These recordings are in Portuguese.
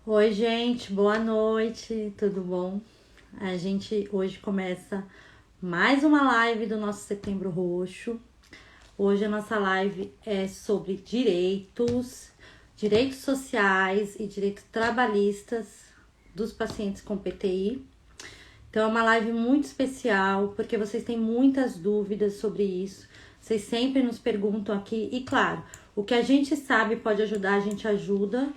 Oi, gente, boa noite, tudo bom? A gente hoje começa mais uma live do nosso Setembro Roxo. Hoje a nossa live é sobre direitos sociais e direitos trabalhistas dos pacientes com PTI. Então é uma live muito especial porque vocês têm muitas dúvidas sobre isso. Vocês sempre nos perguntam aqui e claro, o que a gente sabe pode ajudar, a gente ajuda,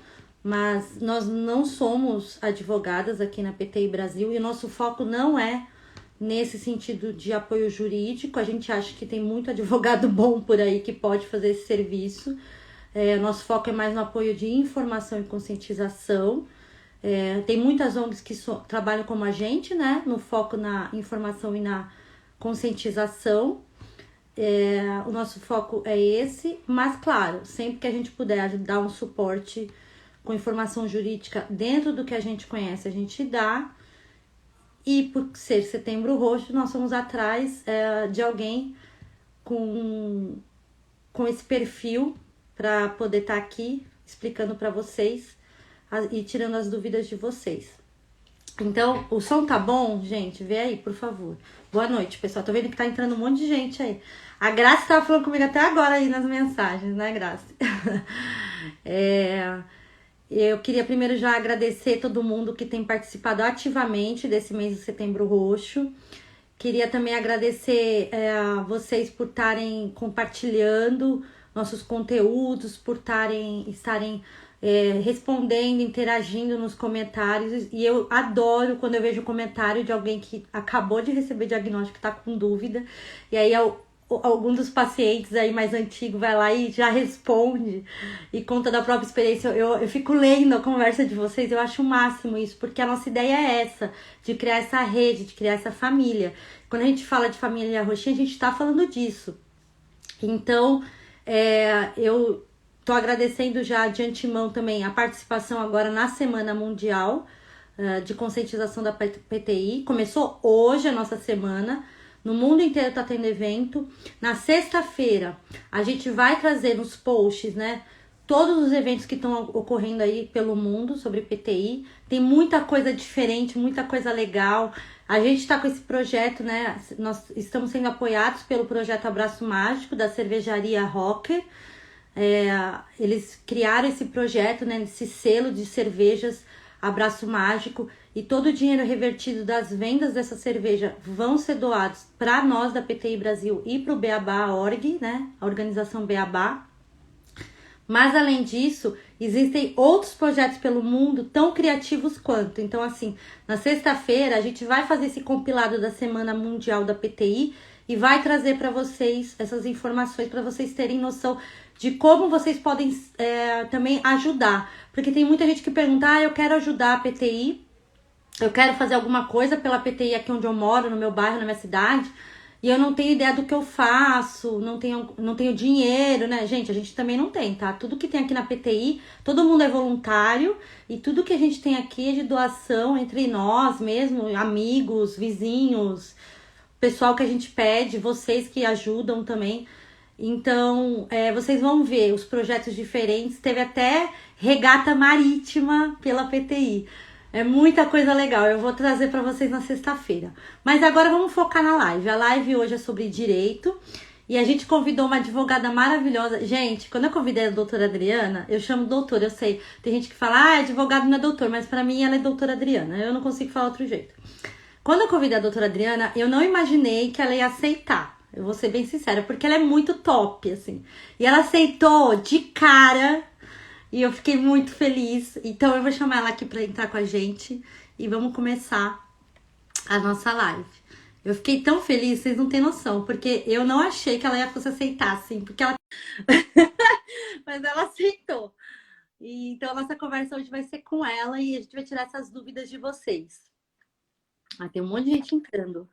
mas nós não somos advogadas aqui na PTI Brasil e o nosso foco não é nesse sentido de apoio jurídico. A gente acha que tem muito advogado bom por aí que pode fazer esse serviço. Nosso foco é mais no apoio de informação e conscientização. Tem muitas ONGs que trabalham como a gente, né? No foco na informação e na conscientização. O nosso foco é esse, mas claro, sempre que a gente puder dar um suporte com informação jurídica dentro do que a gente conhece, a gente dá. E por ser Setembro Roxo, nós somos atrás de alguém com esse perfil para poder estar aqui explicando para vocês e tirando as dúvidas de vocês. Então, o som tá bom, gente? Vê aí, por favor. Boa noite, pessoal. Tô vendo que tá entrando um monte de gente aí. A Graça tava falando comigo até agora aí nas mensagens, né, Graça? Eu queria primeiro já agradecer todo mundo que tem participado ativamente desse mês de Setembro Roxo. Queria também agradecer a vocês por estarem compartilhando nossos conteúdos, por estarem respondendo, interagindo nos comentários. E eu adoro quando eu vejo comentário de alguém que acabou de receber diagnóstico, que está com dúvida. E aí algum dos pacientes aí mais antigo vai lá e já responde e conta da própria experiência. Eu fico lendo a conversa de vocês, eu acho o máximo isso, porque a nossa ideia é essa, de criar essa rede, de criar essa família. Quando a gente fala de família roxinha, a gente está falando disso. Então, eu tô agradecendo já de antemão também a participação agora na Semana Mundial de Conscientização da PTI. Começou hoje a nossa semana. No mundo inteiro tá tendo evento. Na sexta-feira, a gente vai trazer nos posts, né? Todos os eventos que estão ocorrendo aí pelo mundo sobre PTI. Tem muita coisa diferente, muita coisa legal. A gente está com esse projeto, né? Nós estamos sendo apoiados pelo projeto Abraço Mágico da cervejaria Rocker. Eles criaram esse projeto, né? Esse selo de cervejas Abraço Mágico. E todo o dinheiro revertido das vendas dessa cerveja vão ser doados para nós da PTI Brasil e para o Beabá.org, né? A organização Beabá. Mas, além disso, existem outros projetos pelo mundo tão criativos quanto. Então, assim, na sexta-feira, a gente vai fazer esse compilado da Semana Mundial da PTI e vai trazer para vocês essas informações, para vocês terem noção de como vocês podem também ajudar. Porque tem muita gente que pergunta, eu quero ajudar a PTI, eu quero fazer alguma coisa pela PTI aqui onde eu moro, no meu bairro, na minha cidade, e eu não tenho ideia do que eu faço, não tenho dinheiro, né? Gente, a gente também não tem, tá? Tudo que tem aqui na PTI, todo mundo é voluntário, e tudo que a gente tem aqui é de doação entre nós mesmo, amigos, vizinhos, pessoal que a gente pede, vocês que ajudam também. Então, vocês vão ver os projetos diferentes. Teve até regata marítima pela PTI. É muita coisa legal. Eu vou trazer para vocês na sexta-feira. Mas agora vamos focar na live. A live hoje é sobre direito. E a gente convidou uma advogada maravilhosa. Gente, quando eu convidei a doutora Adriana, eu chamo doutora, eu sei. Tem gente que fala, advogado não é doutor. Mas para mim ela é doutora Adriana. Eu não consigo falar outro jeito. Quando eu convidei a doutora Adriana, eu não imaginei que ela ia aceitar. Eu vou ser bem sincera, porque ela é muito top, assim. E ela aceitou de cara. E eu fiquei muito feliz. Então eu vou chamar ela aqui para entrar com a gente. E vamos começar a nossa live. Eu fiquei tão feliz, vocês não têm noção. Porque eu não achei que ela ia fosse aceitar, assim. Porque ela... Mas ela aceitou. Então a nossa conversa hoje vai ser com ela. E a gente vai tirar essas dúvidas de vocês. Tem um monte de gente entrando.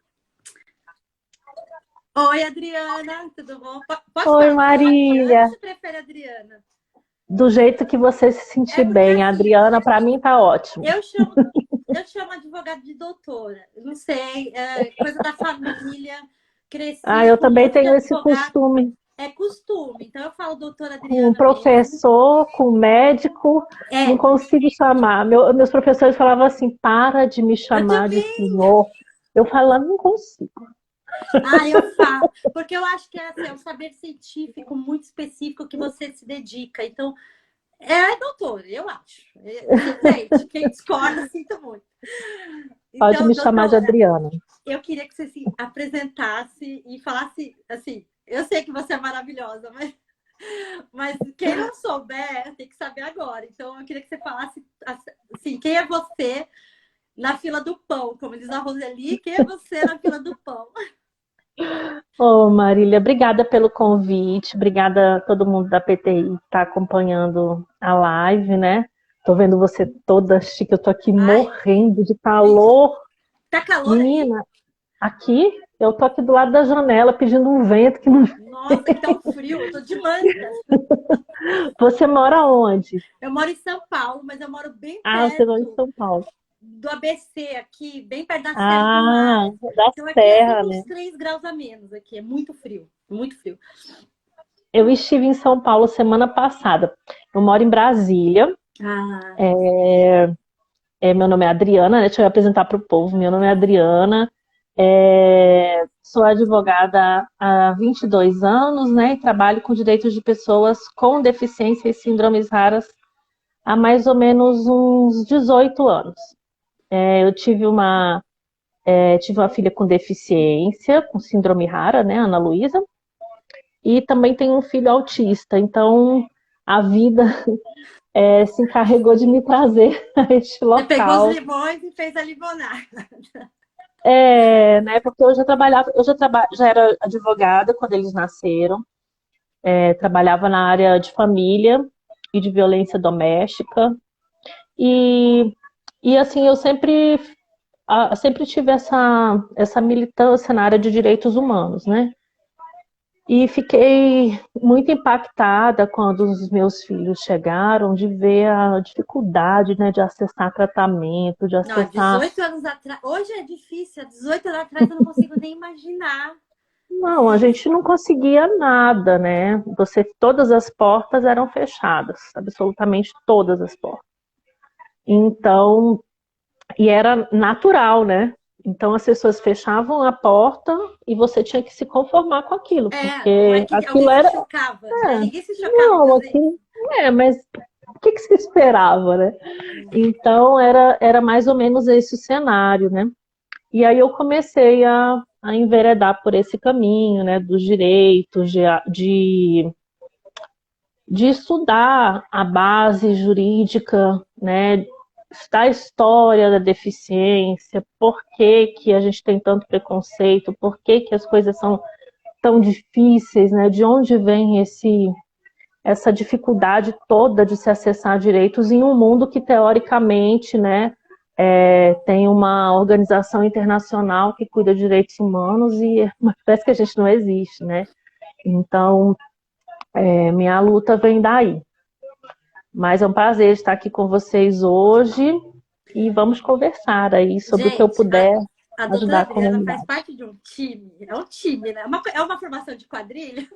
Oi, Adriana, tudo bom? Pode Oi, falar Adriana ou Marília. você prefere Adriana? Do jeito que você se sentir Porque bem, assim, Adriana, para mim tá ótimo. eu chamo, eu chamo advogado de doutora. Não sei, coisa da família. Ah, Cresci eu também ouvindo que tenho esse advogado costume. é costume. Então eu falo doutora Com um Adriana mesmo. professor, com um médico, não É, consigo chamar. Meus professores falavam assim, para de me eu chamar de também. senhor. Eu falava, não consigo. Ah, eu falo. Porque eu acho que é, assim, é um saber científico muito específico que você se dedica. Então, doutor, eu acho. Gente, quem discorda, sinto muito. Pode Então, me chamar de doutora, Adriana. eu queria que você se apresentasse e falasse assim. Eu sei que você é maravilhosa, mas quem não souber tem que saber agora. Então, eu queria que você falasse assim, quem é você na fila do pão, como diz a Roseli, quem é você na fila do pão? Ô, Marília, obrigada pelo convite, obrigada a todo mundo da PTI que está acompanhando a live, né? Tô vendo você toda chique, eu tô aqui Ai, morrendo de gente, calor. tá calor aí? Menina, aqui eu tô aqui do lado da janela pedindo um vento que não. Nossa, que tá um frio, eu tô de manta. Você mora onde? Eu moro em São Paulo, mas eu moro bem Ah, você mora em perto São Paulo. do ABC, aqui, bem perto da Serra do Mar. Ah, da Então aqui é Serra, sempre né? uns 3 graus a menos, aqui é muito frio, muito frio. Eu estive em São Paulo semana passada. Eu moro em Brasília. Ah, Meu nome é Adriana, né? Deixa eu me apresentar para o povo. Meu nome é Adriana. Sou advogada há 22 anos, né? E trabalho com direitos de pessoas com deficiência e síndromes raras há mais ou menos uns 18 anos. Eu tive uma filha com deficiência, com síndrome rara, né? Ana Luísa. E também tenho um filho autista. Então, a vida se encarregou de me trazer a este você pegou os local. limões e fez a limonada. Na época eu já trabalhava, já era advogada quando eles nasceram, trabalhava na área de família e de violência doméstica, e, e assim, eu sempre tive essa militância na área de direitos humanos, né? E fiquei muito impactada quando os meus filhos chegaram de ver a dificuldade, né, de acessar tratamento, de Não, acessar. 18 anos atrás. Hoje é difícil, há 18 anos atrás eu não consigo nem imaginar. Não, a gente não conseguia nada, né? Todas as portas eram fechadas, absolutamente todas as portas. Então, e era natural, né? Então as pessoas fechavam a porta e você tinha que se conformar com aquilo, Não é porque que aquilo alguém se era, chocava, né? Ninguém se chocava não, fazer isso. aquilo, mas o que se esperava, né? Então era mais ou menos esse o cenário, né? E aí eu comecei a enveredar por esse caminho, né, dos direitos, de estudar a base jurídica, né, estudar a história da deficiência, por que que a gente tem tanto preconceito, por que que as coisas são tão difíceis, né, de onde vem essa dificuldade toda de se acessar direitos em um mundo que, teoricamente, né, tem uma organização internacional que cuida de direitos humanos e parece que a gente não existe, né? Então, minha luta vem daí. Mas é um prazer estar aqui com vocês hoje e vamos conversar aí sobre o que eu Gente, puder a doutora ajudar a Adriana faz comunidade. parte de um time. É um time, né? É uma formação de quadrilha.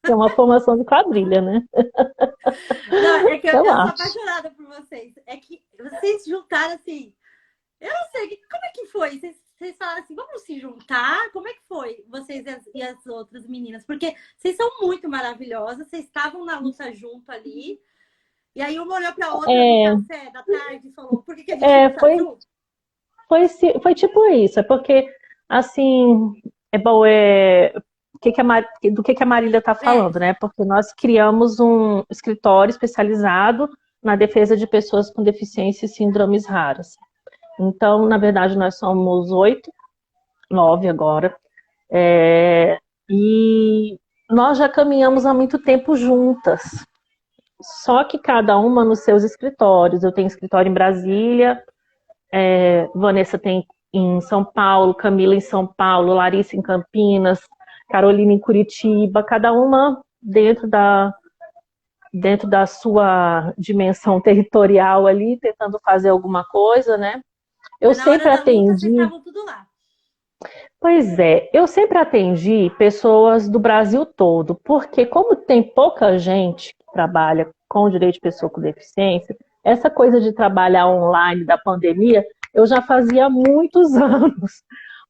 É uma formação de quadrilha, né? Não, é que eu, Eu eu sou acho. apaixonada por vocês. É que vocês se juntaram assim. Eu não sei, como é que foi? Vocês falaram assim, vamos se juntar? Como é que foi vocês e as outras meninas? Porque vocês são muito maravilhosas, vocês estavam na luta junto ali. E aí uma olhou para a outra no É, café da tarde e falou, por que, que a gente não tá foi, junto? foi tipo isso, é porque, assim, é bom, do que a Marília está É, falando, né? Porque nós criamos um escritório especializado na defesa de pessoas com deficiência e síndromes raras. Então, na verdade, nós somos 8, 9 agora, e nós já caminhamos há muito tempo juntas, só que cada uma nos seus escritórios. Eu tenho escritório em Brasília, Vanessa tem em São Paulo, Camila em São Paulo, Larissa em Campinas, Carolina em Curitiba, cada uma dentro da sua dimensão territorial ali, tentando fazer alguma coisa, né? Eu mas na hora sempre da luta vocês atendi. estavam tudo lá. Pois é, eu sempre atendi pessoas do Brasil todo, porque como tem pouca gente que trabalha com direito de pessoa com deficiência, essa coisa de trabalhar online da pandemia, eu já fazia há muitos anos,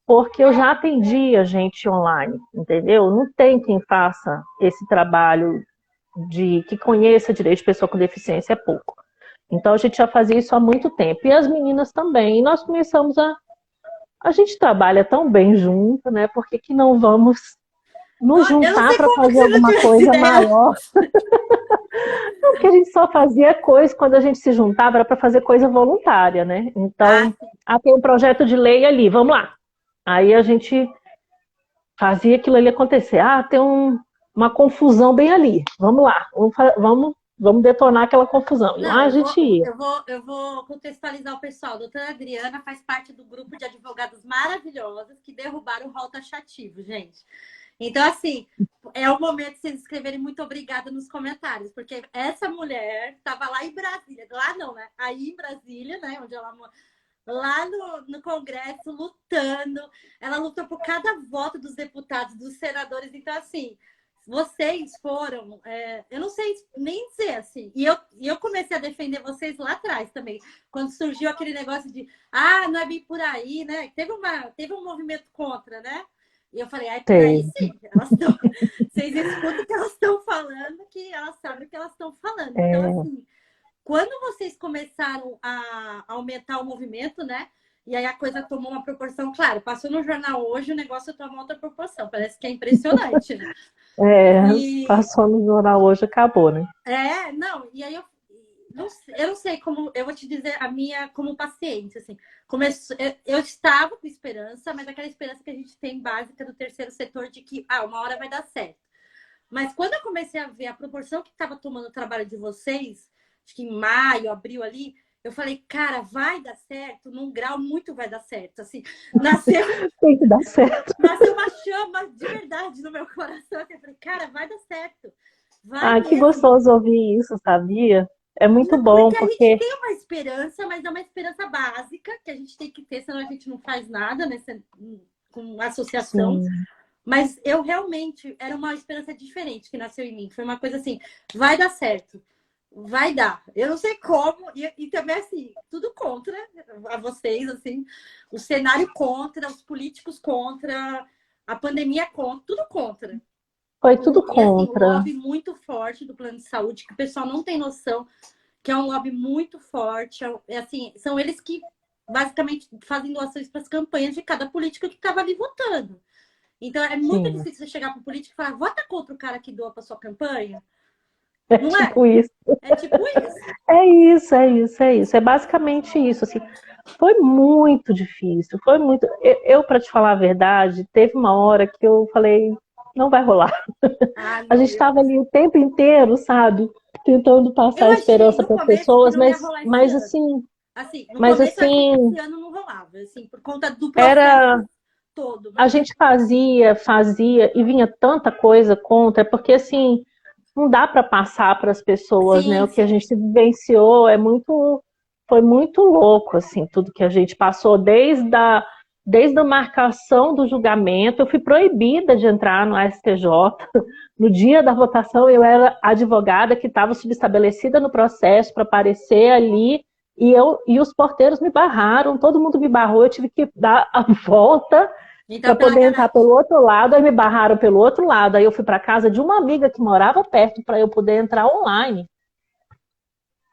porque eu já atendia gente online, entendeu? Não tem quem faça esse trabalho de que conheça direito de pessoa com deficiência, é pouco. Então a gente já fazia isso há muito tempo. E as meninas também. E nós começamos a gente trabalha tão bem junto, né? Por que que não vamos nos Eu não juntar sei para como que fazer você não alguma tivesse essa coisa ideia. maior? Não, porque a gente só fazia coisa quando a gente se juntava, era para fazer coisa voluntária, né? Ah, Então, tem um projeto de lei ali, vamos lá. Aí a gente fazia aquilo ali acontecer. Tem uma confusão bem ali. Vamos lá, vamos detonar aquela confusão. E não, lá a gente ia. eu vou contextualizar o pessoal. A doutora Adriana faz parte do grupo de advogados maravilhosos que derrubaram o rol taxativo, gente. Então, assim, é o momento de vocês escreverem muito obrigada nos comentários, porque essa mulher estava lá em Brasília, lá não, né? Aí em Brasília, né? Onde ela lá no Congresso, lutando. Ela lutou por cada voto dos deputados, dos senadores. Então, assim, vocês foram, eu não sei nem dizer assim, e eu comecei a defender vocês lá atrás também, quando surgiu aquele negócio de, não é bem por aí, né? Teve um movimento contra, né? E eu falei, por aí Tem. sim, elas estão, vocês escutam o que elas estão falando, que elas sabem o que elas estão falando. Então, É, assim, quando vocês começaram a aumentar o movimento, né? E aí a coisa tomou uma proporção, claro, passou no jornal hoje, o negócio tomou outra proporção, parece que é impressionante, né? é, E passou no jornal hoje, acabou, né? não, e aí eu não sei como, eu vou te dizer a minha como paciente, assim, eu estava com esperança, mas aquela esperança que a gente tem básica do terceiro setor de que, uma hora vai dar certo. Mas quando eu comecei a ver a proporção que estava tomando o trabalho de vocês, acho que em maio, abril ali, eu falei, cara, vai dar certo, num grau muito vai dar certo. Assim, nasceu, Tem que dar certo. nasceu uma chama de verdade no meu coração. Eu falei, cara, vai dar certo. Vai Que mesmo. gostoso ouvir isso, sabia? É muito bom, Porque a gente porque tem uma esperança, mas é uma esperança básica que a gente tem que ter, senão a gente não faz nada com associação. sim, Mas eu realmente era uma esperança diferente que nasceu em mim. Foi uma coisa assim, vai dar certo, vai dar. Eu não sei como, e também assim, tudo contra a vocês, assim, o cenário contra, os políticos contra, a pandemia contra, tudo contra. foi tudo E assim, um contra. lobby muito forte do plano de saúde, que o pessoal não tem noção, que é um lobby muito forte. Assim, são eles que basicamente fazem doações para as campanhas de cada político que estava ali votando. Então é muito Sim, difícil você chegar para o político e falar, vota contra o cara que doa para sua campanha. é Não é? tipo isso. É tipo isso. É isso, é isso, é isso. É basicamente isso, assim. Foi muito difícil, foi muito. Para te falar a verdade, teve uma hora que eu falei, não vai rolar. A Não, gente estava ali o tempo inteiro, sabe? Tentando eu passar achei esperança no para as começo que pessoas, não ia rolar esse ano. Assim, no mas começo eu achei que assim, esse ano não rolava, assim, por conta do era processo todo. a Mas gente fazia e vinha tanta coisa contra, porque assim, não dá para passar para as pessoas, né? sim, O que a sim. gente vivenciou foi muito louco, assim, tudo que a gente passou desde a marcação do julgamento. Eu fui proibida de entrar no STJ. No dia da votação, eu era advogada que estava subestabelecida no processo para aparecer ali. E os porteiros me barraram, todo mundo me barrou, eu tive que dar a volta para Então, pela poder entrar garagem. pelo outro lado, aí me barraram pelo outro lado, aí eu fui para casa de uma amiga que morava perto para eu poder entrar online,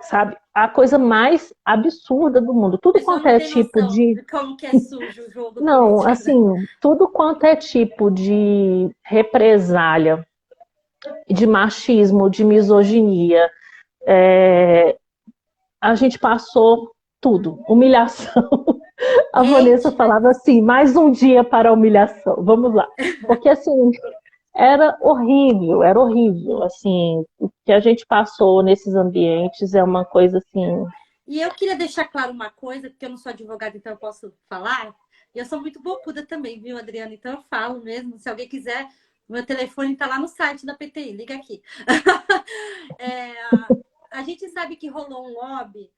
sabe? A coisa mais absurda do mundo. O Tudo pessoal quanto não é tem tipo noção de. de como que é sujo o jogo Não, político, né? assim, tudo quanto é tipo de represália, de machismo, de misoginia, a gente passou tudo. Humilhação. A Vanessa Hate, né? falava assim, mais um dia para a humilhação. Vamos lá. Porque assim, era horrível, assim, o que a gente passou nesses ambientes é uma coisa assim, E eu queria deixar claro uma coisa, porque eu não sou advogada, então eu posso falar. E eu sou muito bocuda também, viu, Adriana? Então eu falo mesmo. Se alguém quiser, meu telefone está lá no site da PTI, liga aqui. É, a gente sabe que rolou um lobby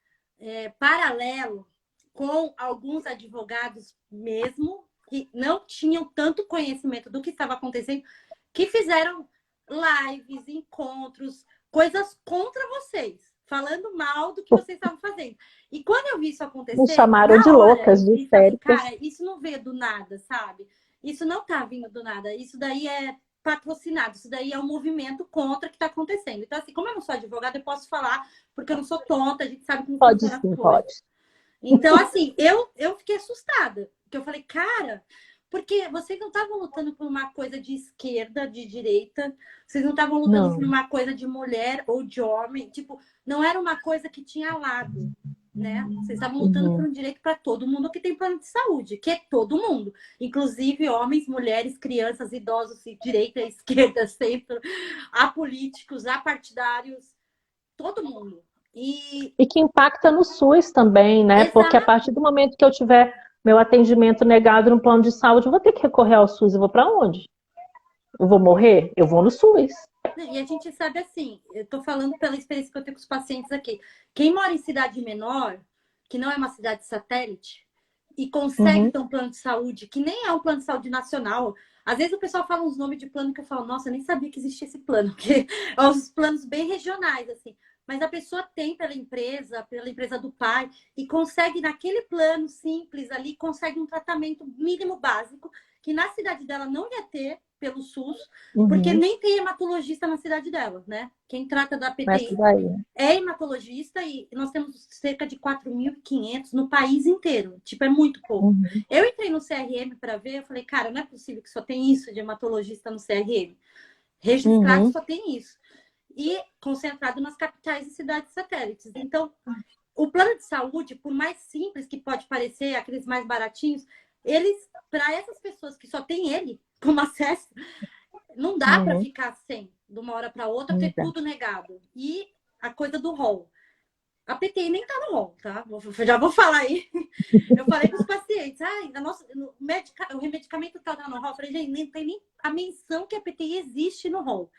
paralelo com alguns advogados mesmo, que não tinham tanto conhecimento do que estava acontecendo, que fizeram lives, encontros, coisas contra vocês, falando mal do que vocês estavam fazendo. E quando eu vi isso Me acontecer, chamaram de na hora loucas, eu de vi e falei, histéricas. cara, isso não veio do nada, sabe? Isso não tá vindo do nada. Isso daí é patrocinado. Isso daí é um movimento contra o que está acontecendo. Então, assim, como eu não sou advogada, eu posso falar, porque eu não sou tonta, a gente sabe como Pode funciona as sim, coisas. pode. Então, assim, eu fiquei assustada. Porque eu falei, cara, porque vocês não estavam lutando por uma coisa de esquerda, de direita, vocês não estavam lutando por Não. uma coisa de mulher ou de homem. Tipo, não era uma coisa que tinha lado, né? Vocês estavam lutando por Uhum. um direito para todo mundo que tem plano de saúde, que é todo mundo, inclusive homens, mulheres, crianças, idosos, direita, esquerda, centro, apolíticos, apartidários, todo mundo. E que impacta no SUS também, né? Porque a Exato. partir do momento que eu tiver meu atendimento negado no plano de saúde, eu vou ter que recorrer ao SUS. Eu vou para onde? Eu vou morrer? Eu vou no SUS. E a gente sabe assim, eu estou falando pela experiência que eu tenho com os pacientes aqui. Quem mora em cidade menor, que não é uma cidade satélite, e consegue Uhum. ter um plano de saúde, que nem é um plano de saúde nacional. Às vezes o pessoal fala uns nomes de plano que eu falo, nossa, eu nem sabia que existia esse plano, porque são os planos bem regionais, assim. Mas a pessoa tem pela empresa do pai, e consegue, naquele plano simples ali, consegue um tratamento mínimo básico, que na cidade dela não ia ter pelo SUS, porque Uhum. nem tem hematologista na cidade dela, né? Quem trata da Nessa PTI daí. é hematologista e nós temos cerca de 4.500 no país inteiro. Tipo, é muito pouco. Uhum. Eu entrei no CRM para ver, eu falei, cara, não é possível que só tem isso de hematologista no CRM. Registrado Uhum. só tem isso. E concentrado nas capitais e cidades satélites. Então, o plano de saúde, por mais simples que pode parecer, aqueles mais baratinhos, eles, para essas pessoas que só tem ele como acesso, não dá para Uhum. ficar sem, de uma hora para outra, ter Exato. tudo negado. E a coisa do rol. A PTI nem tá no rol, tá? Já vou falar aí. Eu falei para os pacientes, o medicamento tá no rol. Eu falei, gente, nem tem nem a menção que a PTI existe no rol.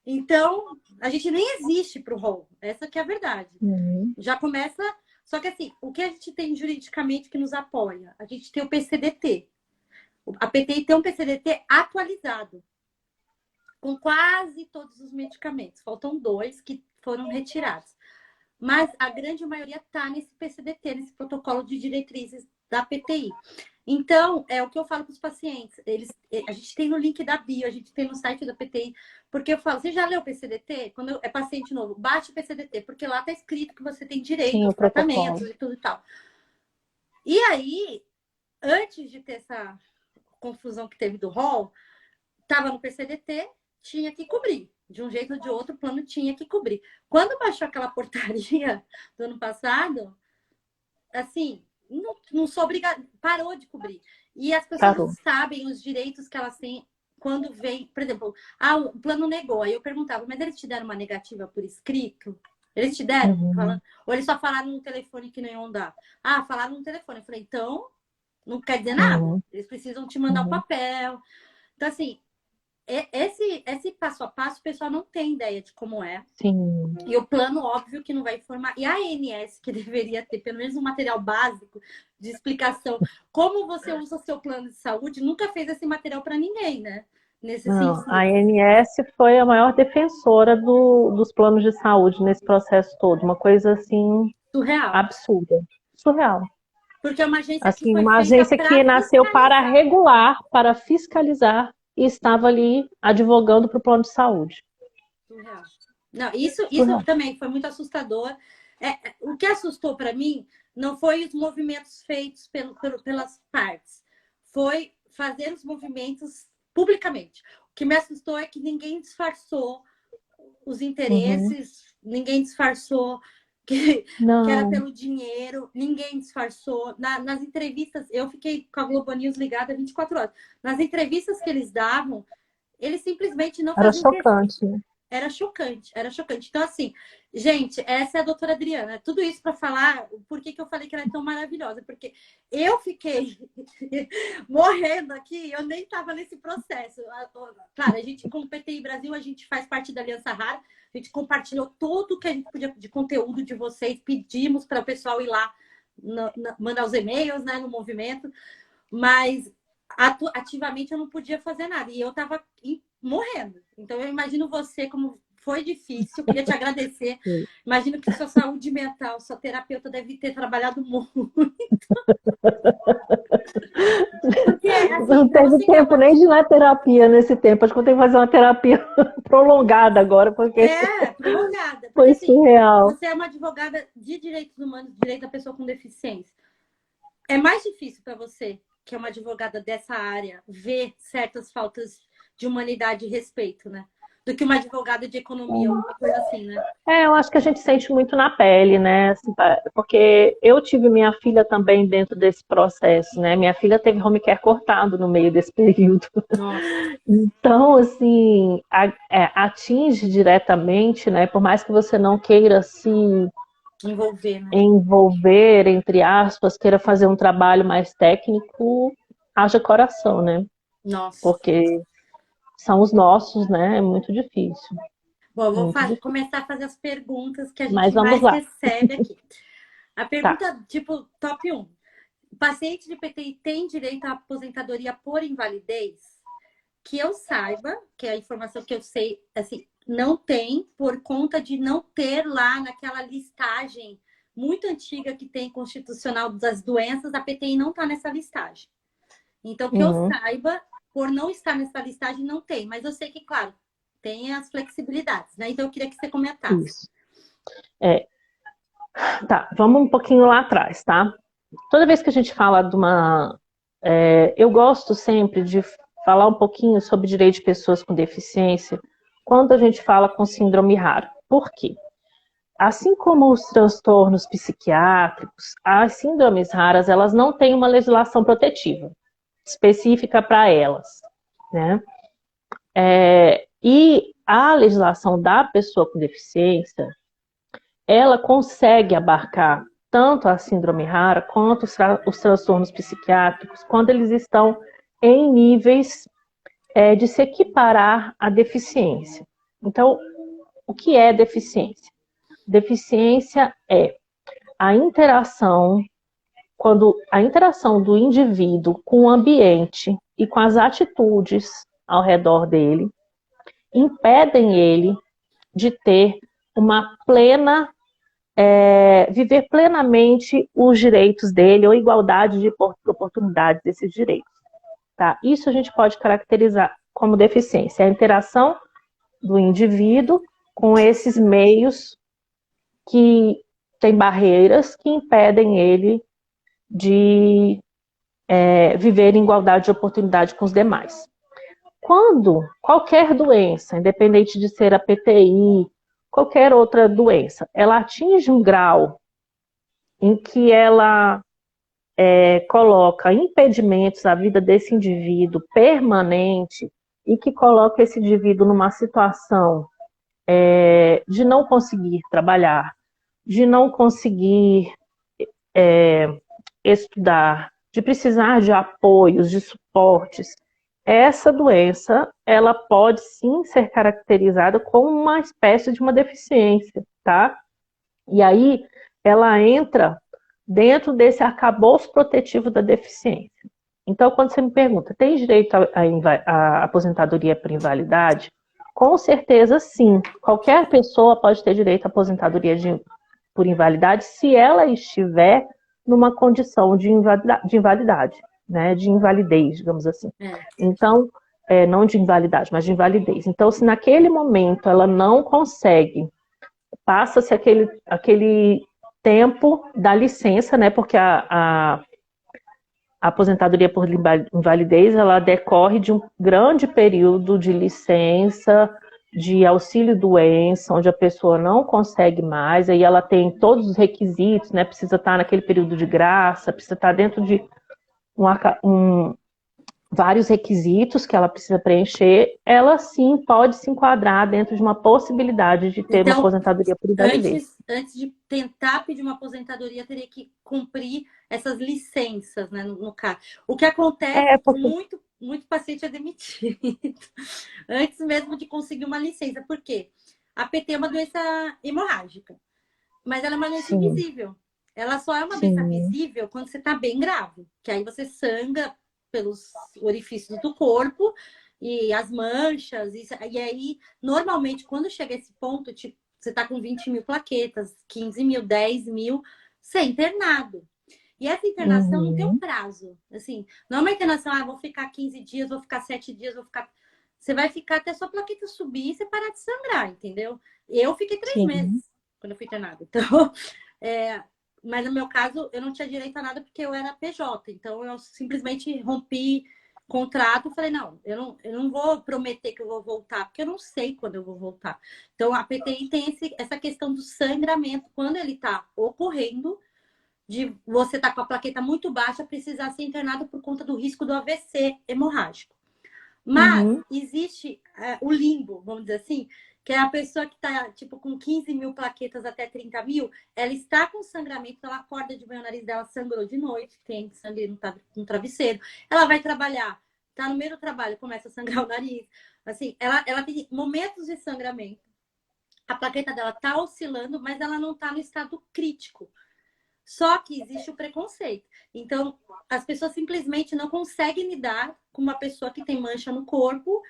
Então, a gente nem existe para o rol. Essa que é a verdade. Uhum. Já começa. Só que assim, o que a gente tem juridicamente que nos apoia? A gente tem o PCDT. A PTI tem um PCDT atualizado, com quase todos os medicamentos. Faltam 2 que foram retirados. Mas a grande maioria está nesse PCDT, nesse protocolo de diretrizes da PTI. Então, é o que eu falo para os pacientes. A gente tem no link da bio, a gente tem no site da PTI, porque eu falo, você já leu o PCDT? Quando é paciente novo, bate o PCDT, porque lá está escrito que você tem direito Sim, o aos tratamentos protocolo. e tudo e tal. E aí, antes de ter essa confusão que teve do rol, estava no PCDT, tinha que cobrir. De um jeito ou de outro, o plano tinha que cobrir. Quando baixou aquela portaria do ano passado, assim, não sou obrigada, parou de cobrir. E as pessoas não Parou. sabem os direitos que elas têm quando vem, por exemplo, o plano negou. Aí eu perguntava, mas eles te deram uma negativa por escrito? Eles te deram? Uhum. Ou eles só falaram no telefone que não iam dar? Ah, falaram no telefone. Eu falei, então, não quer dizer nada. Uhum. Eles precisam te mandar o Uhum. papel. Então, assim, esse passo a passo, o pessoal não tem ideia de como é. Sim. E o plano, óbvio, que não vai informar. E a ANS, que deveria ter pelo menos um material básico de explicação como você usa seu plano de saúde, nunca fez esse material para ninguém, né? Nesse Não, a sentido. ANS foi a maior defensora dos planos de saúde nesse processo todo. Uma coisa assim Surreal. absurda, surreal. Porque é uma agência que Assim, foi uma feita agência para que nasceu para fiscalizar. regular, para fiscalizar e estava ali advogando para o plano de saúde. Surreal. Não, isso Surreal. também foi muito assustador. O que assustou para mim não foi os movimentos feitos pelas partes, foi fazer os movimentos publicamente. O que me assustou é que ninguém disfarçou os Uhum. interesses, ninguém disfarçou que era Não, pelo dinheiro, ninguém disfarçou. Nas entrevistas, eu fiquei com a Globo News ligada 24 horas. Nas entrevistas que eles davam, eles simplesmente não era faziam questão. chocante, né? Era chocante, era chocante. Então, assim, gente, essa é a doutora Adriana. Tudo isso para falar por que eu falei que ela é tão maravilhosa. Porque eu fiquei morrendo aqui, eu nem estava nesse processo. Claro, a gente, com o PTI Brasil, a gente faz parte da Aliança Rara, a gente compartilhou tudo que a gente podia de conteúdo de vocês, pedimos para o pessoal ir lá mandar os e-mails, né, no movimento. Mas ativamente eu não podia fazer nada. E eu tava morrendo. Então eu imagino você como foi difícil. Eu queria te agradecer. Imagino que sua saúde mental, sua terapeuta deve ter trabalhado muito. Porque, assim, Não para teve você que é tempo uma. nem de ir na terapia nesse tempo. Acho que eu tenho que fazer uma terapia prolongada agora, porque Prolongada. Porque, foi assim, surreal. você é uma advogada de direitos humanos, direito da pessoa com deficiência. É mais difícil para você, que é uma advogada dessa área, ver certas faltas de humanidade e respeito, né? Do que uma advogada de economia, alguma coisa assim, né? Eu acho que a gente sente muito na pele, né? Assim, porque eu tive minha filha também dentro desse processo, né? Minha filha teve home care cortado no meio desse período. Nossa, Então, assim, atinge diretamente, né? Por mais que você não queira se envolver, né? envolver, entre aspas, queira fazer um trabalho mais técnico, haja coração, né? Nossa. Porque são os nossos, né? É muito difícil, Bom, eu vou muito difícil. começar a fazer as perguntas que a Mas gente vamos mais lá, recebe aqui. A tá? pergunta, tipo, top um: o paciente de PTI tem direito à aposentadoria por invalidez? Que eu saiba, que é a informação que eu sei, assim, não tem, por conta de não ter lá naquela listagem muito antiga que tem constitucional das doenças, a PTI não está nessa listagem. Então, que eu Uhum, saiba, por não estar nessa listagem, não tem. Mas eu sei que, claro, tem as flexibilidades, né? Então, eu queria que você comentasse. isso. É, tá, vamos um pouquinho lá atrás, tá? Toda vez que a gente fala de uma. Eu gosto sempre de falar um pouquinho sobre direito de pessoas com deficiência quando a gente fala com síndrome rara. Por quê? Assim como os transtornos psiquiátricos, as síndromes raras, elas não têm uma legislação protetiva específica para elas, né? E a legislação da pessoa com deficiência, ela consegue abarcar tanto a síndrome rara quanto os transtornos psiquiátricos quando eles estão em níveis de se equiparar à deficiência. Então, o que é deficiência? Deficiência é a interação, quando a interação do indivíduo com o ambiente e com as atitudes ao redor dele impedem ele de ter uma plena, viver plenamente os direitos dele ou igualdade de oportunidades desses direitos. Tá? Isso a gente pode caracterizar como deficiência, a interação do indivíduo com esses meios que têm barreiras que impedem ele de viver em igualdade de oportunidade com os demais. Quando qualquer doença, independente de ser a PTI, qualquer outra doença, ela atinge um grau em que ela coloca impedimentos à vida desse indivíduo permanente e que coloca esse indivíduo numa situação de não conseguir trabalhar, de não conseguir estudar, de precisar de apoios, de suportes, essa doença ela pode sim ser caracterizada como uma espécie de uma deficiência, tá? E aí ela entra dentro desse arcabouço protetivo da deficiência. Então, quando você me pergunta, tem direito à aposentadoria por invalidade? Com certeza, sim. Qualquer pessoa pode ter direito à aposentadoria por invalidade se ela estiver numa condição de invalidade, né? De invalidez, digamos assim. É. Então, não de invalidade, mas de invalidez. Então, se naquele momento ela não consegue, passa-se aquele tempo da licença, né? Porque a aposentadoria por invalidez, ela decorre de um grande período de licença, de auxílio-doença, onde a pessoa não consegue mais, aí ela tem todos os requisitos, né? Precisa estar naquele período de graça, precisa estar dentro de vários requisitos que ela precisa preencher, ela sim pode se enquadrar dentro de uma possibilidade de ter uma Então, aposentadoria por invalidez. antes de tentar pedir uma aposentadoria, teria que cumprir essas licenças, né, no caso. O que acontece, Porque muito paciente é demitido antes mesmo de conseguir uma licença. Por quê? A PT é uma doença hemorrágica, mas ela é uma doença sim, invisível. Ela só é uma doença sim, visível quando você está bem grave, que aí você sangra pelos orifícios do corpo e as manchas. E aí, normalmente, quando chega esse ponto, tipo, você tá com 20 mil plaquetas, 15 mil, 10 mil, você é internado. E essa internação não tem um prazo. Assim, não é uma internação, vou ficar 15 dias, vou ficar 7 dias, vou ficar. Você vai ficar até sua plaqueta subir e você parar de sangrar, entendeu? Eu fiquei 3 meses Sim. quando eu fui internada. Então, mas no meu caso, eu não tinha direito a nada porque eu era PJ. Então, eu simplesmente rompi contrato e falei, não, eu não vou prometer que eu vou voltar, porque eu não sei quando eu vou voltar. Então, a PTI tem essa questão do sangramento, quando ele está ocorrendo, de você estar com a plaqueta muito baixa, precisar ser internado por conta do risco do AVC hemorrágico. Mas existe o limbo, vamos dizer assim, que é a pessoa que está tipo, com 15 mil plaquetas até 30 mil, ela está com sangramento, ela acorda de manhã, o nariz dela sangrou de noite, tem sangue no travesseiro, ela vai trabalhar, está no meio do trabalho, começa a sangrar o nariz. Assim, ela tem momentos de sangramento, a plaqueta dela está oscilando, mas ela não está no estado crítico. Só que existe o preconceito. Então, as pessoas simplesmente não conseguem lidar com uma pessoa que tem mancha no corpo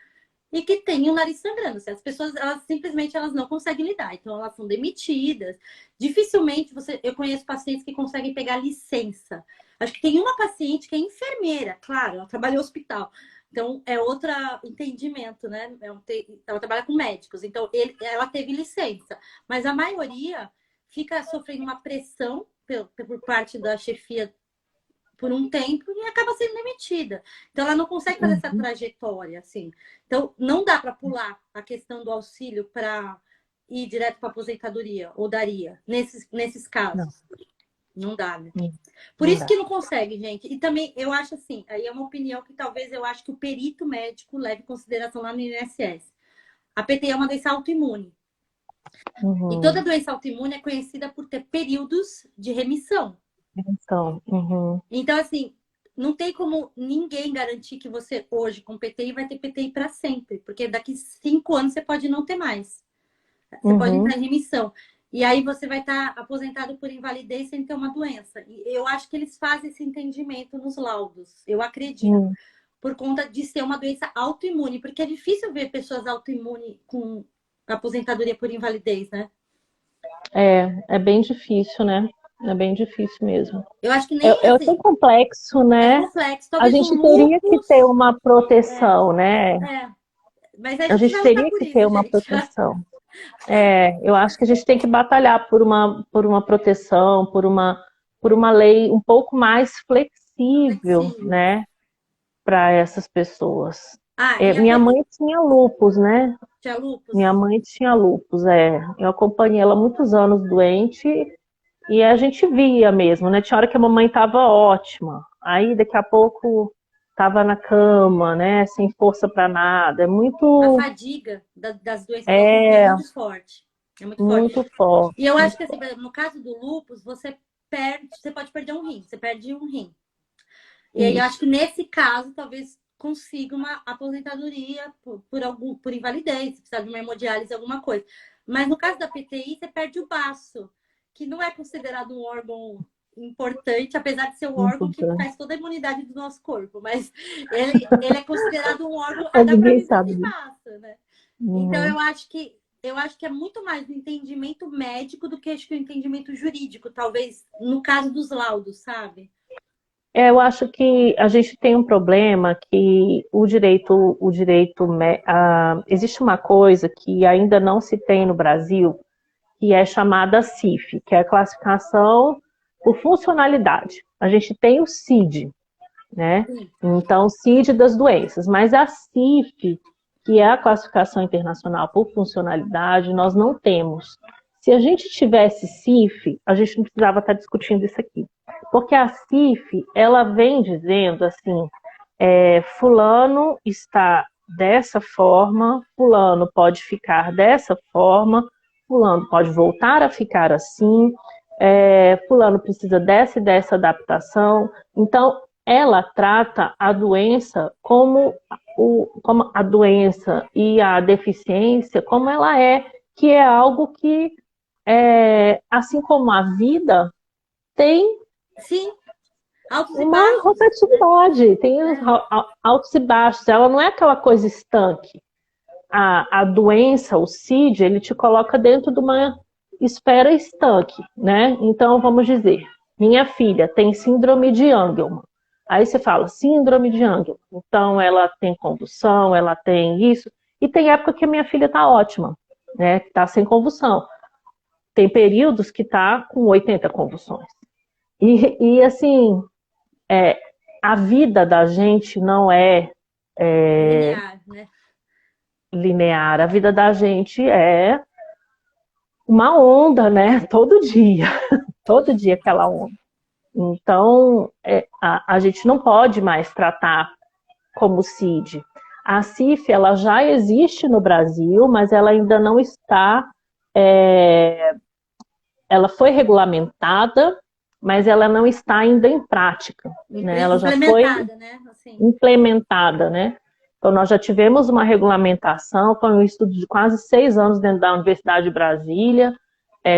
e que tem o nariz sangrando. As pessoas, elas não conseguem lidar. Então, elas são demitidas. Dificilmente eu conheço pacientes que conseguem pegar licença. Acho que tem uma paciente que é enfermeira, claro, ela trabalha em hospital. Então, é outro entendimento, né? Ela trabalha com médicos. Então, ela teve licença. Mas a maioria fica sofrendo uma pressão por parte da chefia por um tempo e acaba sendo demitida. Então, ela não consegue fazer essa trajetória, assim. Então, não dá para pular a questão do auxílio para ir direto para a aposentadoria, ou daria, nesses casos. Não dá, né? Por Não isso dá. que não consegue, gente. E também, eu acho assim, aí é uma opinião que talvez eu acho que o perito médico leve em consideração lá no INSS. A PTI é uma doença autoimune. E toda doença autoimune é conhecida por ter períodos de remissão. Então, assim, não tem como ninguém garantir que você hoje com PTI vai ter PTI para sempre, porque daqui 5 anos você pode não ter mais. Você pode entrar em remissão. E aí você vai estar aposentado por invalidez sem ter uma doença. E eu acho que eles fazem esse entendimento nos laudos. Eu acredito. Por conta de ser uma doença autoimune. Porque é difícil ver pessoas autoimunes com aposentadoria por invalidez, né? É bem difícil, né? É bem difícil mesmo. Eu acho que nem É assim. tão complexo, É né? complexo. A Talvez o gente teria que lúpus. ter uma proteção, né? Mas a A gente gente vai lutar teria por que ter isso, uma gente. proteção. Eu acho que a gente tem que batalhar por uma proteção, por uma lei um pouco mais flexível, Flexível. né, para essas pessoas. E a Minha PT mãe tinha lúpus, né? tinha lúpus? Minha mãe tinha lúpus, Eu acompanhei ela muitos anos doente e a gente via mesmo, né? Tinha hora que a mamãe estava ótima, aí daqui a pouco estava na cama, né? Sem força para nada. É A muito, fadiga das doenças autoimunes é é muito forte. É muito forte. muito forte. E eu acho que, assim, no caso do lúpus, você pode perder um rim. Você perde um rim. E aí eu acho Isso. que nesse caso, talvez consiga uma aposentadoria por invalidez, se precisar de uma hemodiálise, alguma coisa. Mas no caso da PTI, você perde o baço, que não é considerado um órgão importante, apesar de ser o órgão que faz toda a imunidade do nosso corpo, mas ele é considerado um órgão, Mas dá para ninguém viver sabe sem disso. baço, né? Então Uhum. eu acho que é muito mais o entendimento médico do que acho que o entendimento jurídico, talvez no caso dos laudos, sabe? Eu acho que a gente tem um problema que existe uma coisa que ainda não se tem no Brasil, que é chamada CIF, que é a classificação por funcionalidade. A gente tem o CID, né? Sim. Então, CID das doenças, mas a CIF, que é a classificação internacional por funcionalidade, nós não temos. Se a gente tivesse CIF, a gente não precisava estar discutindo isso aqui. Porque a CIF, ela vem dizendo assim, fulano está dessa forma, fulano pode ficar dessa forma, fulano pode voltar a ficar assim, fulano precisa dessa e dessa adaptação. Então, ela trata a doença como a doença e a deficiência como ela é, que é algo que, assim como a vida, tem Sim. Altos e uma baixos, né? rotatividade, tem os É, altos e baixos. Ela não é aquela coisa estanque. A doença, o CID, ele te coloca dentro de uma esfera estanque, né? Então, vamos dizer, minha filha tem síndrome de Angelman. Aí você fala, síndrome de Angelman. Então, ela tem convulsão, ela tem isso. E tem época que a minha filha tá ótima, né? Que tá sem convulsão. Tem períodos que tá com 80 convulsões. E assim, a vida da gente não é linear, né? linear. A vida da gente é uma onda, né? Todo dia aquela onda. Então, a gente não pode mais tratar como CID. A CIF, ela já existe no Brasil, mas ela ainda não está, ela foi regulamentada, mas ela não está ainda em prática, né? Ela já foi Implementada, né? Assim. implementada, né? Então, nós já tivemos uma regulamentação, foi um estudo de quase 6 anos dentro da Universidade de Brasília,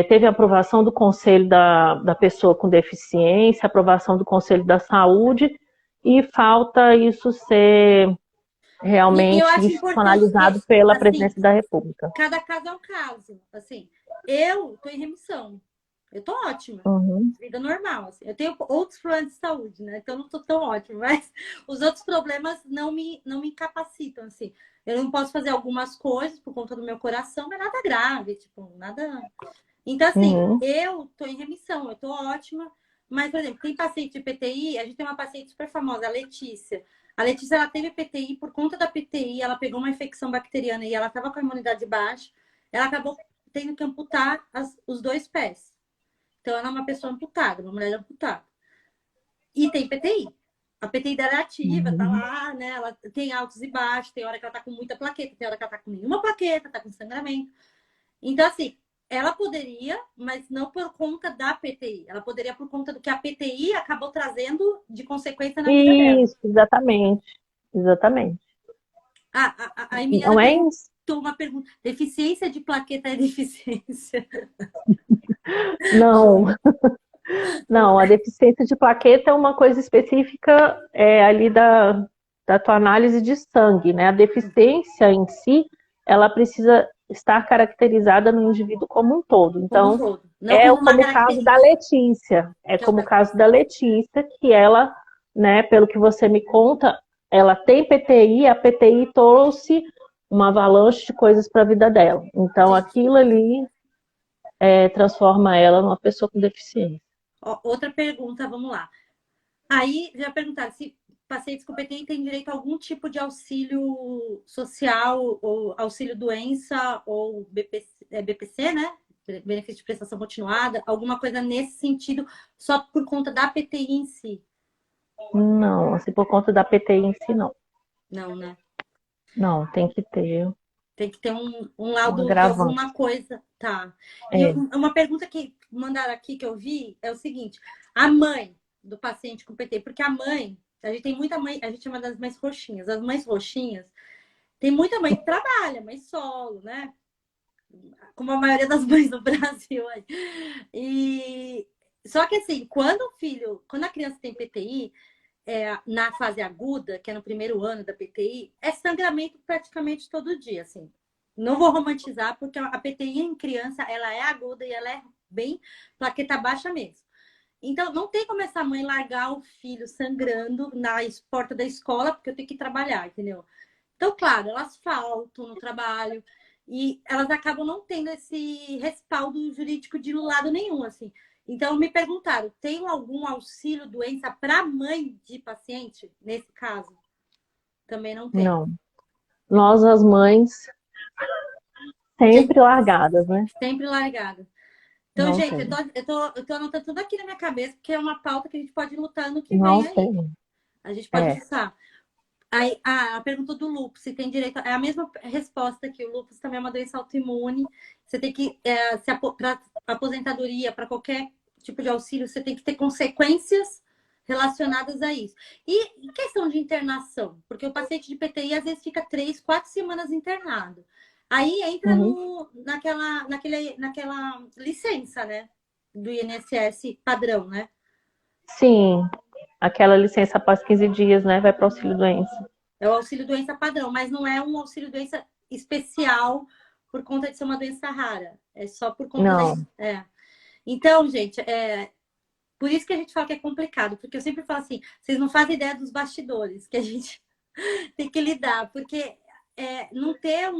teve a aprovação do Conselho da Pessoa com Deficiência, aprovação do Conselho da Saúde, e falta isso ser E eu realmente acho importante institucionalizado que, pela assim, Presidência da República. cada caso é um caso. Assim, eu tô em remissão. Eu tô ótima. Uhum. Vida normal, assim. Eu tenho outros problemas de saúde, né? Então eu não tô tão ótima, mas os outros problemas não me incapacitam, assim. Eu não posso fazer algumas coisas por conta do meu coração, mas nada grave, tipo, nada. Então, assim, Uhum. eu tô em remissão, eu tô ótima. Mas, por exemplo, tem paciente de PTI, a gente tem uma paciente super famosa, a Letícia. A Letícia, ela teve PTI, por conta da PTI, ela pegou uma infecção bacteriana e ela estava com a imunidade baixa. Ela acabou tendo que amputar os dois pés. Então, ela é uma pessoa amputada, uma mulher amputada. E tem PTI. A PTI dela é ativa, tá Uhum. lá, né? Ela tem altos e baixos, tem hora que ela tá com muita plaqueta, tem hora que ela tá com nenhuma plaqueta, tá com sangramento. Então, assim, ela poderia, mas não por conta da PTI. Ela poderia por conta do que a PTI acabou trazendo de consequência na vida dela. Isso, exatamente. Exatamente. A Emiliana Não é perguntou isso. uma pergunta. Deficiência de plaqueta é deficiência? Não, não, a deficiência de plaqueta é uma coisa específica ali da tua análise de sangue, né? A deficiência em si, ela precisa estar caracterizada no indivíduo como um todo. Como um Então, todo. Não como uma como o caso da característica. Letícia. É Que é o como o caso. caso da Letícia, que ela, né, pelo que você me conta, ela tem PTI, a PTI trouxe uma avalanche de coisas para a vida dela. Então, Sim. aquilo ali transforma ela numa pessoa com deficiência. Ó, outra pergunta, vamos lá. Aí já perguntaram se pacientes com PTI têm direito a algum tipo de auxílio social, ou auxílio doença, ou BPC, né? Benefício de prestação continuada, alguma coisa nesse sentido, só por conta da PTI em si. Não, assim, por conta da PTI em si, não. Não, né? Não, tem que ter Tem que ter um um laudo de agravante. alguma coisa. Tá. E É. uma pergunta que mandaram aqui que eu vi é o seguinte: a mãe do paciente com PT, porque a mãe, a gente tem muita mãe, a gente chama das mães roxinhas. As mães roxinhas, tem muita mãe que trabalha, mãe solo, né? Como a maioria das mães do Brasil aí. E só que assim, quando a criança tem PTI, na fase aguda, que é no primeiro ano da PTI, é sangramento praticamente todo dia, assim. Não vou romantizar, porque a PTI em criança, ela é aguda e ela é bem plaqueta baixa mesmo. Então, não tem como essa mãe largar o filho sangrando na porta da escola, porque eu tenho que trabalhar, entendeu? Então, claro, elas faltam no trabalho e elas acabam não tendo esse respaldo jurídico de lado nenhum, assim. Então, me perguntaram, tem algum auxílio doença para mãe de paciente nesse caso? Também não tem. Não. Nós, as mães, Gente, sempre largadas, né? sempre largada. Então, Não gente, tem. eu tô anotando tudo aqui na minha cabeça, porque é uma pauta que a gente pode lutar no que Não vem aí. tem. A gente pode É. lutar. Aí, a pergunta do lúpus, se tem direito. É a mesma resposta que o lúpus também é uma doença autoimune. Você tem que, para aposentadoria, para qualquer tipo de auxílio, você tem que ter consequências relacionadas a isso. E questão de internação, porque o paciente de PTI às vezes fica 3, 4 semanas internado. Aí entra Uhum. naquela licença, né? Do INSS padrão, né? Sim. aquela licença após 15 dias, né? Vai para o auxílio-doença. É o auxílio-doença padrão, mas não é um auxílio-doença especial por conta de ser uma doença rara. É só por conta da. Não. Então, gente, por isso que a gente fala que é complicado, porque eu sempre falo assim, vocês não fazem ideia dos bastidores que a gente tem que lidar, porque não ter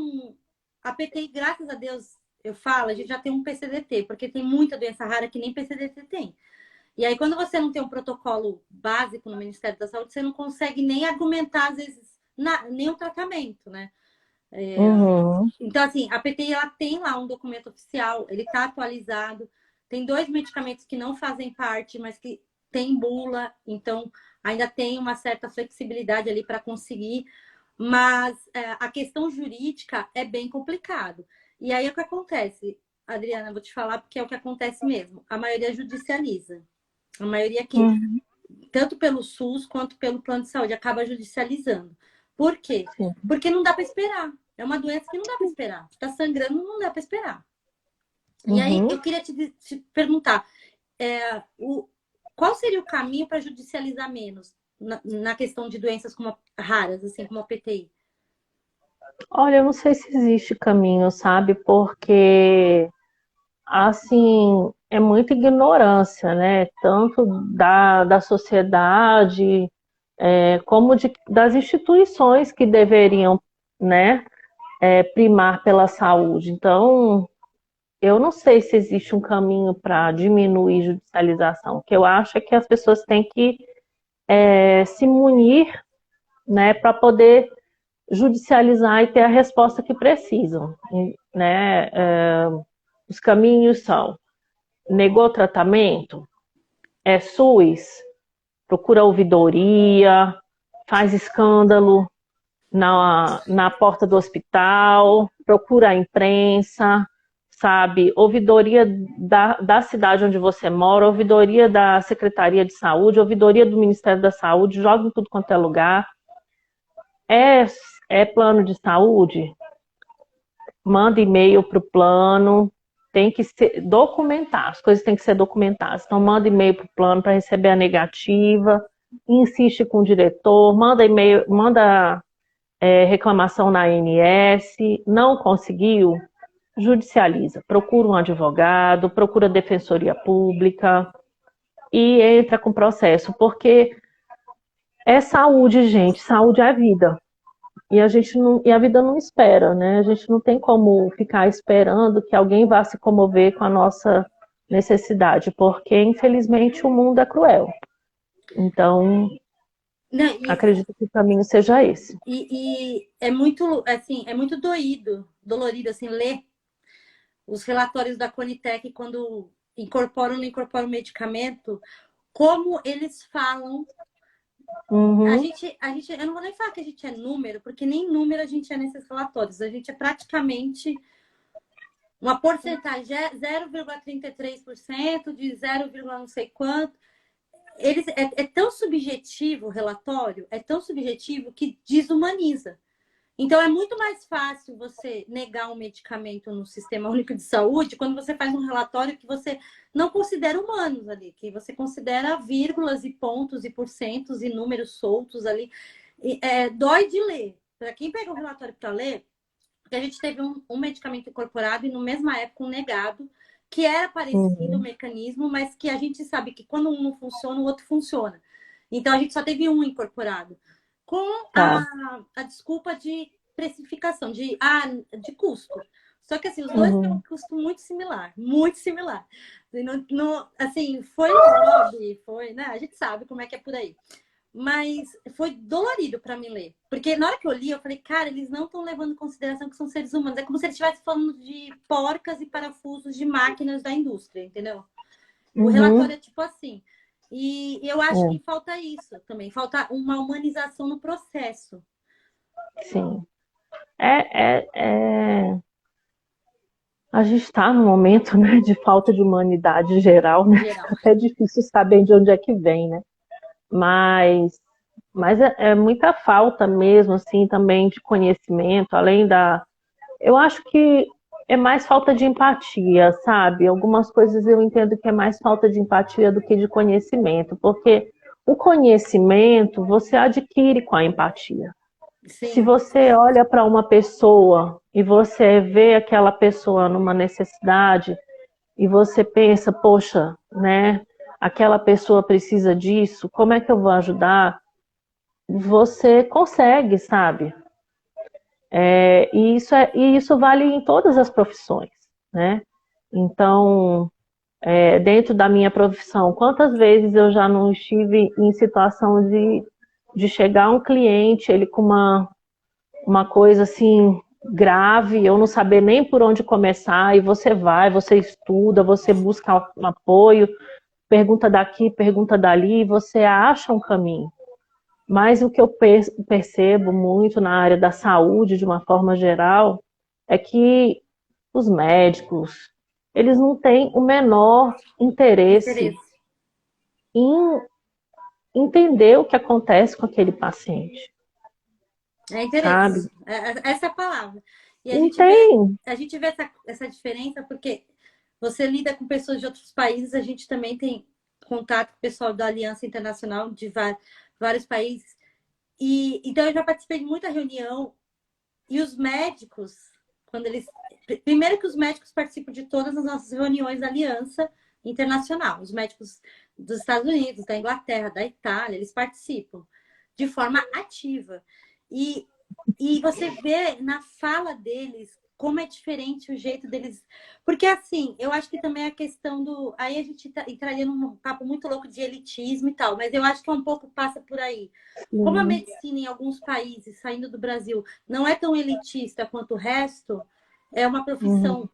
a PTI, graças a Deus, eu falo, a gente já tem um PCDT, porque tem muita doença rara que nem PCDT tem. E aí, quando você não tem um protocolo básico no Ministério da Saúde, você não consegue nem argumentar, às vezes, nem o tratamento, né? Uhum. Então, assim, a PTI, ela tem lá um documento oficial, ele está atualizado. Tem 2 medicamentos que não fazem parte, mas que tem bula, então ainda tem uma certa flexibilidade ali para conseguir. Mas a questão jurídica é bem complicado. E aí, o que acontece? Adriana, vou te falar porque é o que acontece mesmo. A maioria judicializa. A maioria aqui, tanto pelo SUS quanto pelo plano de saúde, acaba judicializando. Por quê? Sim. Porque não dá para esperar. É uma doença que não dá para esperar. Está sangrando, não dá para esperar. E aí, eu queria te perguntar, qual seria o caminho para judicializar menos na questão de doenças como raras, assim como a PTI? Olha, eu não sei se existe caminho, sabe? Porque, assim, é muita ignorância, né? Tanto da sociedade, como das instituições que deveriam, né, primar pela saúde. Então, eu não sei se existe um caminho para diminuir a judicialização. O que eu acho é que as pessoas têm que se munir, né, para poder judicializar e ter a resposta que precisam, né? Os caminhos são: negou tratamento, é SUS, procura ouvidoria, faz escândalo na porta do hospital, procura a imprensa, sabe? Ouvidoria da cidade onde você mora, ouvidoria da Secretaria de Saúde, ouvidoria do Ministério da Saúde, joga em tudo quanto é lugar. É plano de saúde? Manda e-mail para o plano, tem que documentar, as coisas têm que ser documentadas. Então, manda e-mail para o plano para receber a negativa, insiste com o diretor, manda e-mail, manda reclamação na ANS, não conseguiu, judicializa, procura um advogado, procura a defensoria pública e entra com processo, porque é saúde, gente, saúde é vida. E a vida não espera, né? A gente não tem como ficar esperando que alguém vá se comover com a nossa necessidade, porque infelizmente o mundo é cruel. Então, acredito que o caminho seja esse. E é muito, assim, é muito dolorido, assim, ler os relatórios da Conitec quando incorporam ou não incorporam o medicamento, como eles falam. A gente, eu não vou nem falar que a gente é número, porque nem número a gente é nesses relatórios. A gente é praticamente uma porcentagem, 0,33% de 0, não sei quanto. É tão subjetivo o relatório, é tão subjetivo que desumaniza. Então, é muito mais fácil você negar um medicamento no Sistema Único de Saúde quando você faz um relatório que você não considera humanos ali, que você considera vírgulas e pontos e porcentos e números soltos ali. Dói de ler. Para quem pega o relatório para ler, porque a gente teve um medicamento incorporado e, no mesma época, um negado, que era parecido o mecanismo, mas que a gente sabe que quando um não funciona, o outro funciona. Então, a gente só teve um incorporado. Com a desculpa de precificação, de custo. Só que assim, os dois têm um custo muito similar, muito similar. Assim, foi lobby, foi, né? A gente sabe como é que é por aí. Mas foi dolorido para mim ler. Porque na hora que eu li, eu falei, cara, eles não estão levando em consideração que são seres humanos. É como se eles estivessem falando de porcas e parafusos de máquinas da indústria, entendeu? O relatório é tipo assim. E eu acho que falta isso também. Falta uma humanização no processo. Sim. A gente está num momento, né, de falta de humanidade geral, né? Fica até difícil saber de onde é que vem, né? Mas é muita falta mesmo, assim, também de conhecimento, além da... Eu acho que é mais falta de empatia, sabe? Algumas coisas eu entendo que é mais falta de empatia do que de conhecimento, porque O conhecimento você adquire com a empatia. Se Sim, você olha para uma pessoa e você vê aquela pessoa numa necessidade e você pensa, poxa, né, aquela pessoa precisa disso, como é que eu vou ajudar? Você consegue, sabe? E isso vale em todas as profissões, né? Então, dentro da minha profissão, quantas vezes eu já não estive em situação de chegar um cliente, ele com uma coisa assim grave, eu não saber nem por onde começar, e você vai, você estuda, você busca um apoio, pergunta daqui, pergunta dali, e você acha um caminho. Mas o que eu percebo muito na área da saúde, de uma forma geral, é que os médicos, eles não têm o menor interesse interesse. em entender o que acontece com aquele paciente, É sabe? interesse. Essa é a palavra. E Não tem. a gente vê essa diferença porque você lida com pessoas de outros países, a gente também tem contato com o pessoal da Aliança Internacional de vários países. E então eu já participei de muita reunião e os médicos, quando eles. Primeiro que os médicos participam de todas as nossas reuniões da Aliança Internacional. Os médicos dos Estados Unidos, da Inglaterra, da Itália, eles participam de forma ativa. E, e você vê na fala deles como é diferente o jeito deles. Porque, assim, eu acho que também é a questão do. Aí a gente entraria num papo muito louco de elitismo e tal, mas eu acho que é um pouco passa por aí. Como a Sim. medicina em alguns países, saindo do Brasil, não é tão elitista quanto o resto, é uma Uhum. profissão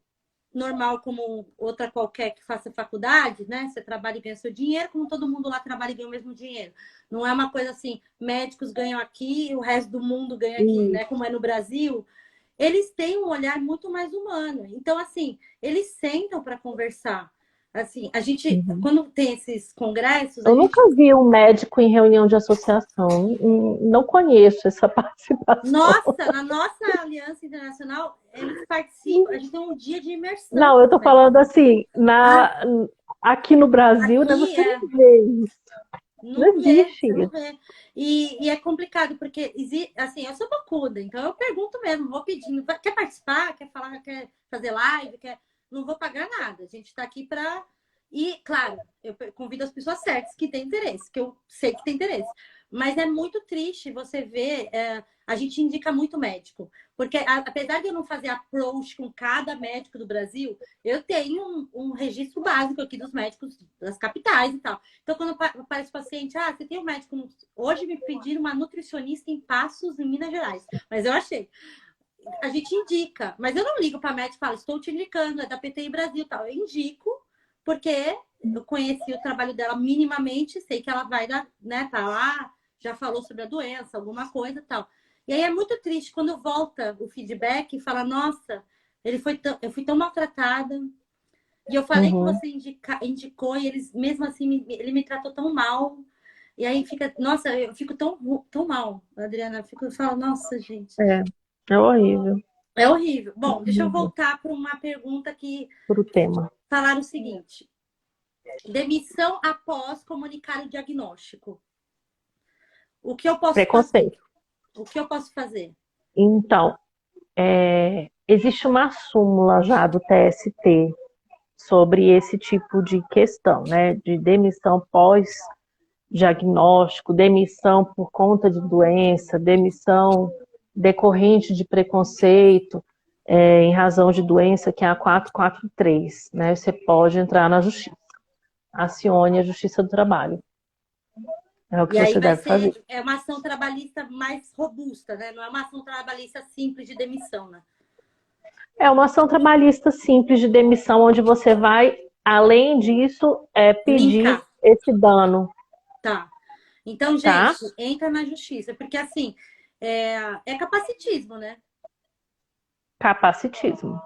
normal como outra qualquer que faça faculdade, né? Você trabalha e ganha seu dinheiro, como todo mundo lá trabalha e ganha o mesmo dinheiro. Não é uma coisa assim, médicos ganham aqui, o resto do mundo ganha aqui, né? Como é no Brasil. Eles têm um olhar muito mais humano. Então, assim, eles sentam para conversar. Assim, a gente, Uhum. quando tem esses congressos, a Eu gente nunca vi um médico em reunião de associação. Não conheço essa participação. nossa, na nossa aliança internacional, eles participam. A gente tem um dia de imersão Não, com eu os tô médicos. falando assim, Ah, aqui no Brasil, né, aqui você não é. vê isso. Não Não vê, existe você não isso. vê. E é complicado, porque, assim, eu sou bocuda, então eu pergunto mesmo, vou pedindo. Quer participar? Quer falar? Quer fazer live? Não vou pagar nada. A gente está aqui para. E, claro, eu convido as pessoas certas que têm interesse, que eu sei que tem interesse. Mas é muito triste você ver. A gente indica muito médico. Porque, apesar de eu não fazer approach com cada médico do Brasil, eu tenho um registro básico aqui dos médicos das capitais e tal. Então, quando aparece o paciente, você tem um médico. Hoje me pediram uma nutricionista em Passos, em Minas Gerais. Mas eu achei. A gente indica, mas eu não ligo para médico e falo, estou te indicando, é da PTI Brasil tal. Eu indico, porque eu conheci o trabalho dela minimamente, sei que ela vai dar, né, tá lá, já falou sobre a doença, alguma coisa tal. E aí é muito triste quando volta o feedback e fala, nossa, eu fui tão maltratada, e eu falei que Uhum. você indicou, e eles, mesmo assim, ele me tratou tão mal. E aí fica, nossa, eu fico tão mal, Adriana. Eu falo, nossa, gente, É, é horrível é horrível. Bom, deixa eu voltar para uma pergunta que pro tema. falaram o seguinte: demissão após comunicar o diagnóstico. O que eu posso fazer? Preconceito. O que eu posso fazer? Então, existe uma súmula já do TST sobre esse tipo de questão, né? De demissão pós-diagnóstico, demissão por conta de doença, demissão decorrente de preconceito, em razão de doença, que é a 443, né? Você pode entrar na justiça. Acione a Justiça do Trabalho. É o E que aí você vai deve fazer. ser uma ação trabalhista mais robusta, né? Não é uma ação trabalhista simples de demissão, né? É uma ação trabalhista simples de demissão, onde você vai, além disso, pedir Linkar, esse dano, tá? Então, tá? gente, entra na justiça, porque assim é capacitismo, né? Capacitismo.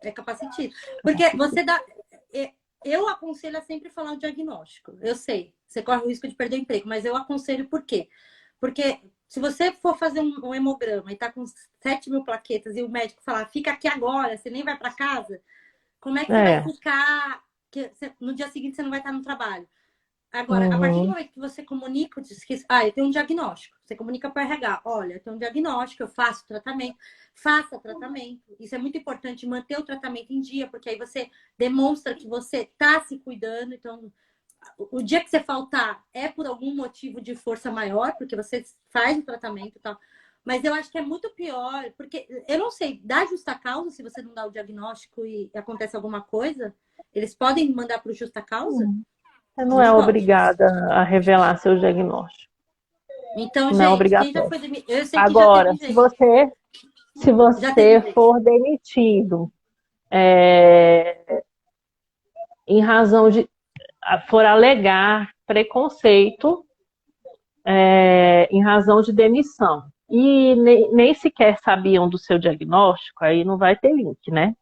É capacitismo. Porque você dá. Eu aconselho a sempre falar o diagnóstico. Eu sei, você corre o risco de perder o emprego, mas eu aconselho por quê? Porque se você for fazer um hemograma e tá com 7.000 plaquetas e o médico falar, fica aqui agora, você nem vai para casa, como é que você vai É, ficar? No dia seguinte você não vai estar no trabalho. Agora, a partir do Uhum. momento que você comunica, diz que, eu tenho um diagnóstico, você comunica para o RH, olha, eu tenho um diagnóstico, eu faço tratamento, faça tratamento. Isso é muito importante, manter o tratamento em dia, porque aí você demonstra que você está se cuidando. Então, o dia que você faltar é por algum motivo de força maior, porque você faz o tratamento e tal. Mas eu acho que é muito pior, porque eu não sei, dá justa causa se você não dá o diagnóstico e acontece alguma coisa? Eles podem mandar para o justa causa? Você não é Não pode. obrigada a revelar seu diagnóstico. Então, Não é gente, quem já obrigatório. foi demitido? Eu sei que já Agora, teve gente. se Já teve você gente. for demitido é, em razão de for alegar preconceito em razão de demissão e nem sequer sabiam do seu diagnóstico, aí não vai ter link, né?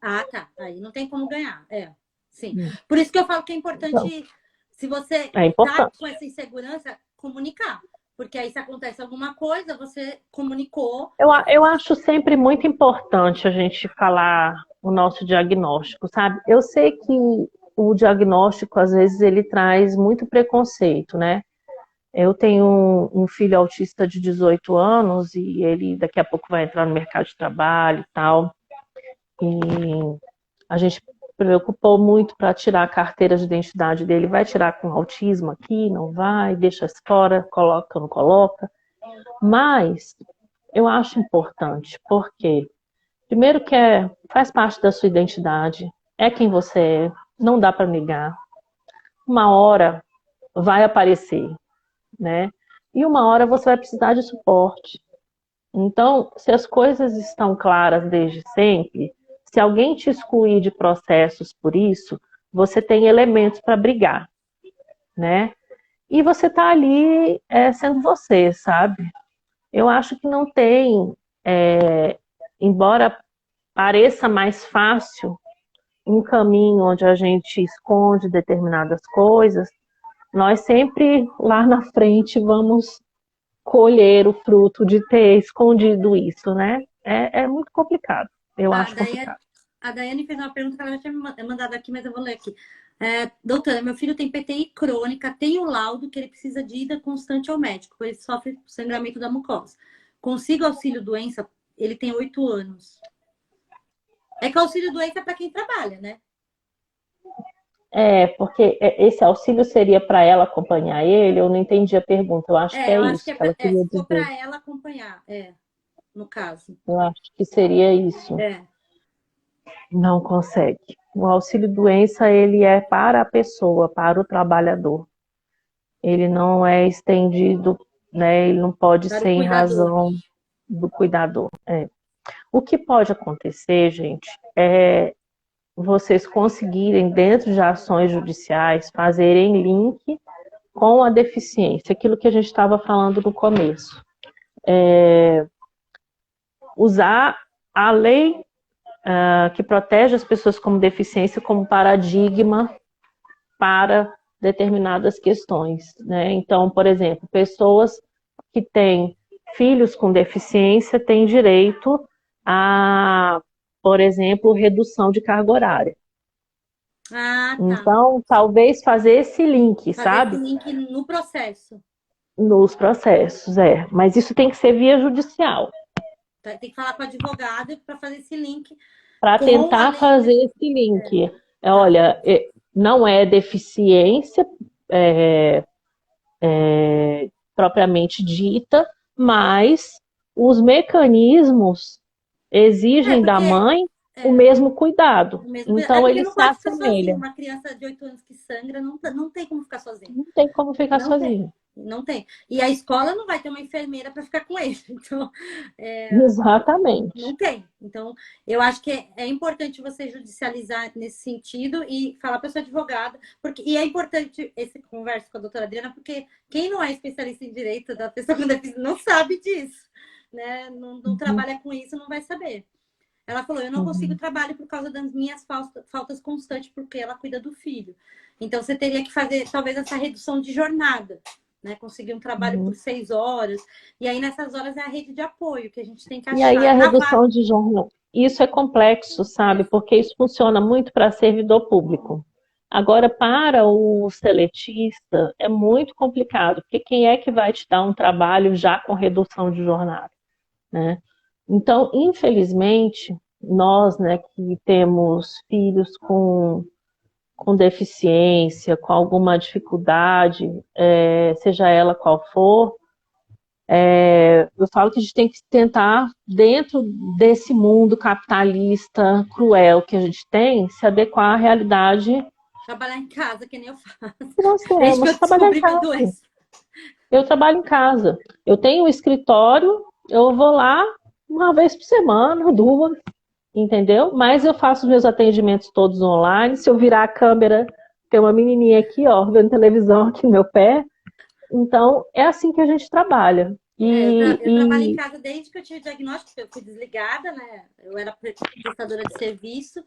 Ah, tá. Aí não tem como ganhar. É, sim. Hum. Por isso que eu falo que é Então, importante, se você é tá importante. com essa insegurança, comunicar. Porque aí, se acontece alguma coisa, você comunicou. Eu acho sempre muito importante a gente falar o nosso diagnóstico, sabe? Eu sei que o diagnóstico, às vezes, ele traz muito preconceito, né? Eu tenho um filho autista de 18 anos e ele daqui a pouco vai entrar no mercado de trabalho e tal. E a gente preocupou muito para tirar a carteira de identidade dele. Vai tirar com autismo aqui? Não vai? Deixa fora? Coloca, não coloca? Mas eu acho importante, porque primeiro que faz parte da sua identidade, é quem você é, não dá para negar. Uma hora vai aparecer, né? E uma hora você vai precisar de suporte. Então, se as coisas estão claras desde sempre, se alguém te excluir de processos por isso, você tem elementos para brigar, né? E você está ali sendo você, sabe? Eu acho que não tem, embora pareça mais fácil um caminho onde a gente esconde determinadas coisas, nós sempre lá na frente vamos colher o fruto de ter escondido isso, né? É muito complicado. Eu A acho Daiane, complicado. a Daiane fez uma pergunta que ela já tinha me mandado aqui, mas eu vou ler aqui. Doutora, meu filho tem PTI crônica, tem o laudo que ele precisa de ida constante ao médico, pois ele sofre sangramento da mucosa. Consigo auxílio doença? Ele tem 8 anos. É que auxílio doença é para quem trabalha, né? Porque esse auxílio seria para ela acompanhar ele, eu não entendi a pergunta, eu acho que é Eu acho que isso que ela queria se for dizer. para ela acompanhar, no caso. Eu acho que seria isso. É. Não consegue. O auxílio doença, ele é para a pessoa, para o trabalhador. Ele não é estendido, né? Ele não pode Para ser o em cuidador. razão do cuidador. O que pode acontecer, gente, é vocês conseguirem, dentro de ações judiciais, fazerem link com a deficiência, aquilo que a gente estava falando no começo. Usar a lei que protege as pessoas com deficiência como paradigma para determinadas questões, né? Então, por exemplo, pessoas que têm filhos com deficiência têm direito a, por exemplo, redução de carga horária. Ah, tá. Então, talvez fazer esse link, Fazer esse sabe? link no processo. Nos processos, mas isso tem que ser via judicial, Tá? Tem que falar com o advogado para fazer esse link para com a tentar lei. fazer esse link. Tá. Olha, não é deficiência é, propriamente dita, mas os mecanismos exigem da Porque mãe o é, mesmo cuidado. o mesmo, Então, porque eles não se pode ficar sozinho. assemelham. Uma criança de 8 anos que sangra não tem como ficar sozinho. Não tem como ficar Não tem. sozinho. Não tem. E a escola não vai ter uma enfermeira para ficar com ele. Então, Exatamente. não tem. Então, eu acho que é importante você judicializar nesse sentido e falar para sua advogada. E é importante esse conversa com a doutora Adriana, porque quem não é especialista em direito da pessoa com deficiência não sabe disso. Né? Não Uhum, trabalha com isso, não vai saber. Ela falou: eu não consigo uhum, trabalho por causa das minhas faltas constantes, porque ela cuida do filho. Então, você teria que fazer, talvez, essa redução de jornada, né? Conseguir um trabalho por uhum. 6 horas. E aí, nessas horas, é a rede de apoio que a gente tem que E aí achar. a Na vaga. redução de jornal. Isso é complexo, sabe? Porque isso funciona muito para servidor público. Agora, para o seletista, é muito complicado, porque quem é que vai te dar um trabalho já com redução de jornada, né? Então, infelizmente, nós, né, que temos filhos com deficiência, com alguma dificuldade, seja ela qual for, eu falo que a gente tem que tentar, dentro desse mundo capitalista cruel que a gente tem, se adequar à realidade Trabalhar em casa, que nem eu faço. que nós Desde que temos. eu Trabalhar em descobri minha casa. doença. Eu trabalho em casa. Eu tenho um escritório, eu vou lá uma vez por semana, duas, entendeu? Mas eu faço meus atendimentos todos online. Se eu virar a câmera, tem uma menininha aqui, ó, vendo televisão aqui no meu pé. Então, é assim que a gente trabalha. Eu trabalho em casa desde que eu tive diagnóstico, porque eu fui desligada, né? Eu era prestadora de serviço.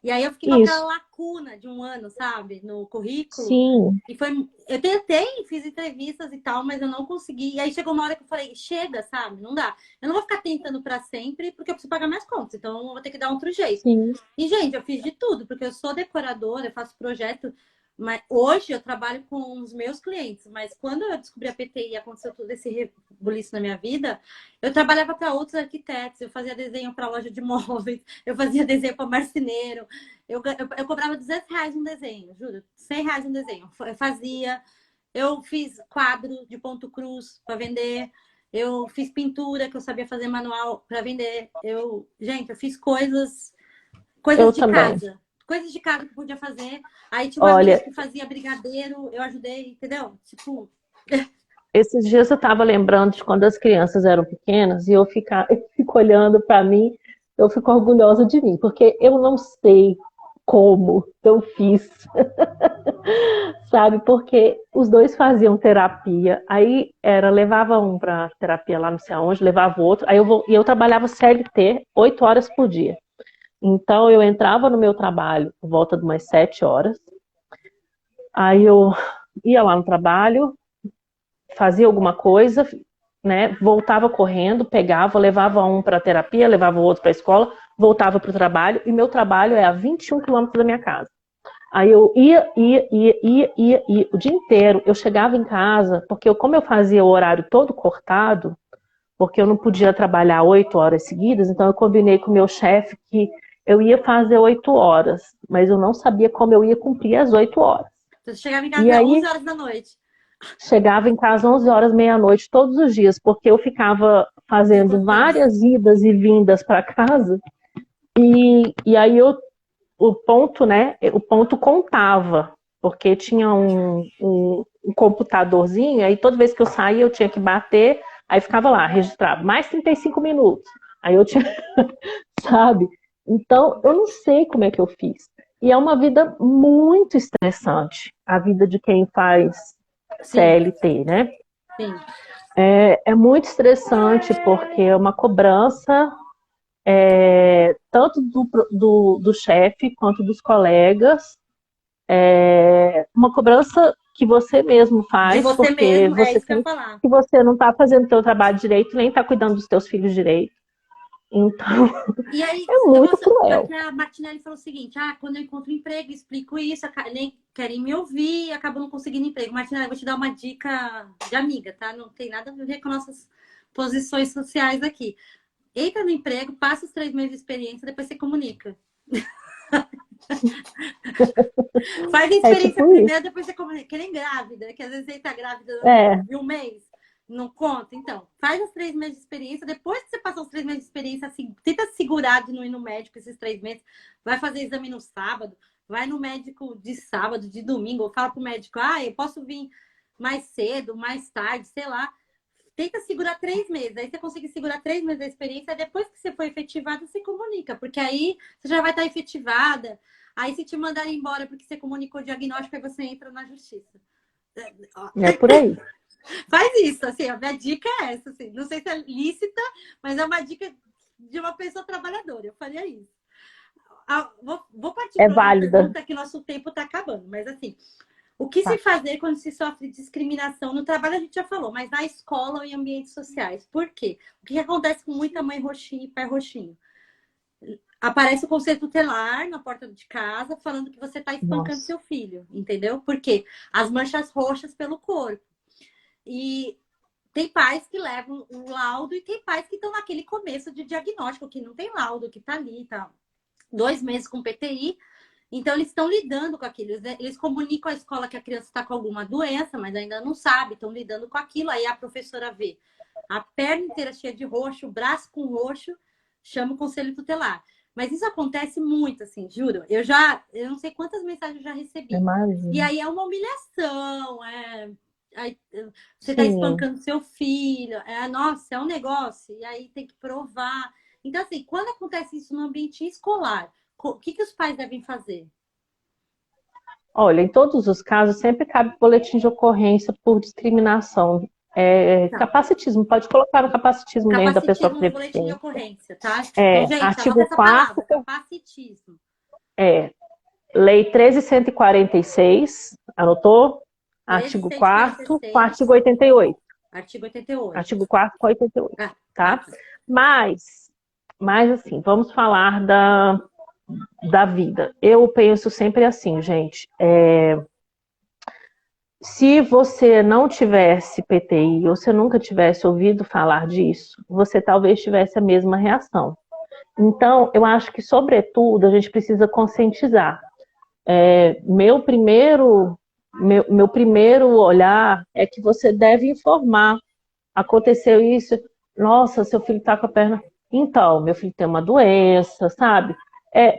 E aí eu fiquei com aquela Isso, lacuna de um ano, sabe? No currículo. sim, E foi. Eu tentei, fiz entrevistas e tal, mas eu não consegui. E aí chegou uma hora que eu falei, chega, sabe? Não dá. Eu não vou ficar tentando para sempre, porque eu preciso pagar minhas contas. Então eu vou ter que dar outro jeito. sim. E, gente, eu fiz de tudo, porque eu sou decoradora, eu faço projeto. Mas hoje eu trabalho com os meus clientes, mas quando eu descobri a PTI e aconteceu todo esse rebuliço na minha vida, eu trabalhava para outros arquitetos, eu fazia desenho para loja de móveis, eu fazia desenho para marceneiro, eu cobrava R$ 200 um desenho, juro, R$ 100 um desenho. Eu fazia, eu fiz quadro de ponto cruz para vender, eu fiz pintura que eu sabia fazer manual para vender. Gente, eu fiz coisas Eu de também. casa. Coisas de casa que eu podia fazer. Aí tinha uma amiga Olha, que fazia brigadeiro, eu ajudei, entendeu? Tipo, esses dias eu estava lembrando de quando as crianças eram pequenas e eu fico olhando para mim, eu fico orgulhosa de mim, porque eu não sei como eu fiz, sabe? Porque os dois faziam terapia, aí levava um para terapia lá não sei aonde, levava o outro, e eu trabalhava CLT 8 horas por dia. Então eu entrava no meu trabalho por volta de umas 7 horas, aí eu ia lá no trabalho, fazia alguma coisa, né? Voltava correndo, pegava, levava um para terapia, levava o outro para a escola, voltava para o trabalho, e meu trabalho é a 21 quilômetros da minha casa. Aí eu ia, o dia inteiro. Eu chegava em casa, porque como eu fazia o horário todo cortado, porque eu não podia trabalhar 8 horas seguidas, então eu combinei com o meu chefe que eu ia fazer 8 horas, mas eu não sabia como eu ia cumprir as 8 horas. você chegava em E casa 11 aí horas da noite. chegava em casa 11 horas, meia-noite, todos os dias, porque eu ficava fazendo Esgotando. várias idas e vindas para casa, e aí o ponto, né, o ponto contava, porque tinha um computadorzinho, aí toda vez que eu saía eu tinha que bater, aí ficava lá, registrado, mais 35 minutos. Aí eu tinha, sabe? Então, eu não sei como é que eu fiz. E é uma vida muito estressante, a vida de quem faz Sim, CLT, né? sim. É muito estressante porque é uma cobrança tanto do chefe quanto dos colegas, uma cobrança que você mesmo De faz você porque mesmo, é você isso que eu ia tem falar. que você não está fazendo o seu trabalho direito, nem está cuidando dos seus filhos direito. Então, E aí, é eu muito posso. cruel. Porque a Martinelli falou o seguinte: quando eu encontro emprego, explico isso, nem querem me ouvir e acabam não conseguindo emprego. Martinelli, eu vou te dar uma dica de amiga, tá? Não tem nada a ver com nossas posições sociais aqui. Entra no emprego, passa os 3 meses de experiência, depois você comunica. Faz a É experiência tipo isso. primeiro, depois você comunica. Que nem grávida, que às vezes você tá grávida É, de um mês, não conta. Então, faz os 3 meses de experiência. Depois que você passar os 3 meses de experiência, assim, tenta segurar de não ir no médico esses 3 meses. Vai fazer exame no sábado, vai no médico de sábado, de domingo, ou fala pro médico, eu posso vir mais cedo, mais tarde, sei lá. Tenta segurar 3 meses. Aí você consegue segurar 3 meses da experiência. Depois que você for efetivada, você comunica. Porque aí você já vai estar efetivada. Aí se te mandarem embora porque você comunicou o diagnóstico, aí você entra na justiça. é por aí. Faz isso, assim, a minha dica é essa, assim. Não sei se é lícita, mas é uma dica de uma pessoa trabalhadora. Eu faria isso. Vou partir É para outra válida. pergunta que nosso tempo está acabando. Mas assim, o que se Tá. fazer quando se sofre discriminação no trabalho, a gente já falou, mas na escola ou em ambientes sociais? Por quê? O que acontece com muita mãe roxinha e pai roxinho? aparece o conselho tutelar na porta de casa falando que você está espancando Nossa. seu filho, entendeu? Porque as manchas roxas pelo corpo. E tem pais que levam o laudo e tem pais que estão naquele começo de diagnóstico, que não tem laudo, que está ali, tá 2 meses com PTI. Então, eles estão lidando com aquilo. Eles comunicam à escola que a criança está com alguma doença, mas ainda não sabe, estão lidando com aquilo. Aí a professora vê a perna inteira cheia de roxo, o braço com roxo, chama o conselho tutelar. Mas isso acontece muito, assim, juro. Eu não sei quantas mensagens eu já recebi. E Imagina. aí é uma humilhação, aí, você está Sim. espancando seu filho, nossa, é um negócio, e aí tem que provar. Então, assim, quando acontece isso no ambiente escolar, o que os pais devem fazer? Olha, em todos os casos, sempre cabe boletim de ocorrência por discriminação. Tá. Capacitismo, pode colocar no capacitismo mesmo da pessoa com Capacitismo no boletim de deficiência. ocorrência, tá? Então, gente, anota Artigo essa 4º, palavra, capacitismo. Lei 13.146, anotou? Artigo 4º com 13.146, artigo 88. artigo 88. Artigo 4º com 88, Ah, tá? tá. Mas assim, vamos falar da vida. Eu penso sempre assim, gente. Se você não tivesse PTI ou você nunca tivesse ouvido falar disso, você talvez tivesse a mesma reação. Então, eu acho que, sobretudo, a gente precisa conscientizar. Meu primeiro olhar é que você deve informar. Aconteceu isso, nossa, seu filho está com a perna. Então, meu filho tem uma doença, sabe?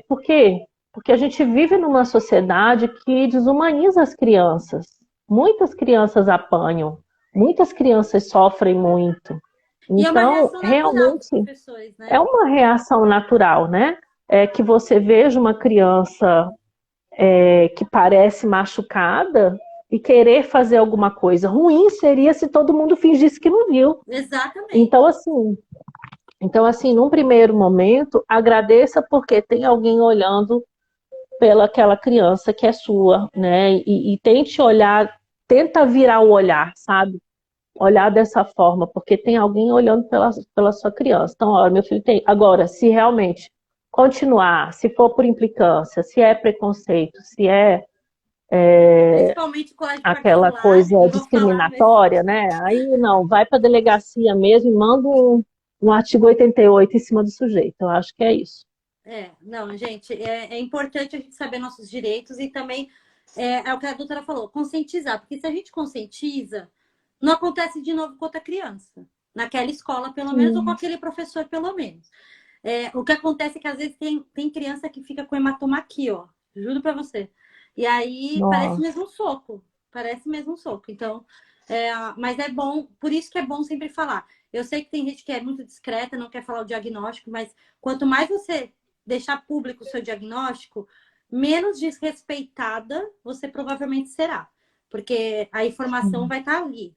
Por quê? Porque a gente vive numa sociedade que desumaniza as crianças. Muitas crianças apanham, muitas crianças sofrem muito. E é uma Então, reação natural dos realmente, professores, é né? uma reação natural, né? Que você veja uma criança que parece machucada e querer fazer alguma coisa. Ruim seria se todo mundo fingisse que não viu. Exatamente. Então, assim, num primeiro momento, agradeça porque tem alguém olhando pela aquela criança que é sua, né? E tente olhar, tenta virar o olhar, sabe? Olhar dessa forma, porque tem alguém olhando pela sua criança. Então, olha, meu filho tem. Agora, se realmente continuar, se for por implicância, se é preconceito, se é Principalmente colégio aquela particular, coisa eu vou falar mesmo. discriminatória, né? Aí não, vai para a delegacia mesmo e manda um artigo 88 em cima do sujeito. Eu acho que é isso. Não, gente, é importante a gente saber nossos direitos e também é o que a doutora falou, conscientizar, porque se a gente conscientiza, não acontece de novo com outra criança, naquela escola, pelo menos, ou com Sim. aquele professor, pelo menos. O que acontece é que às vezes tem criança que fica com hematoma aqui, ó, juro pra você. E aí parece Nossa. mesmo um soco, parece mesmo um soco. Então, mas é bom, por isso que é bom sempre falar. Eu sei que tem gente que é muito discreta, não quer falar o diagnóstico, mas quanto mais você deixar público o seu diagnóstico, menos desrespeitada você provavelmente será, porque a informação Sim. vai estar ali.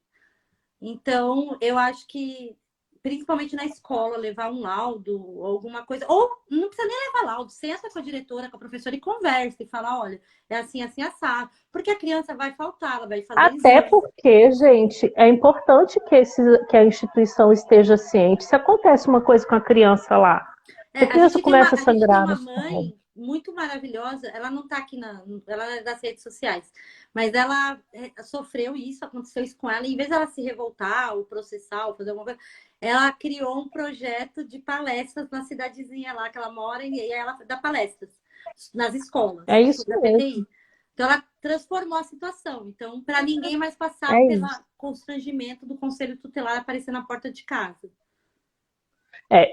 Então, eu acho que, principalmente na escola, levar um laudo ou alguma coisa, ou não precisa nem levar laudo, senta com a diretora, com a professora e conversa e fala, olha, é assim, assim, assado, porque a criança vai faltar, ela vai fazer Até exame. porque, gente, é importante que a instituição esteja ciente. Se acontece uma coisa com a criança lá, se a criança começa a A gente tem sangrar uma no sol, mãe muito maravilhosa, ela não tá aqui ela é das redes sociais, mas ela sofreu isso, aconteceu isso com ela, e em vez dela se revoltar, ou processar, ou fazer alguma coisa, ela criou um projeto de palestras na cidadezinha lá que ela mora, e aí ela dá palestras nas escolas é isso sobre a mesmo. PTI. Então ela transformou a situação. Então, para ninguém mais passar É pelo isso. constrangimento do conselho tutelar aparecer na porta de casa.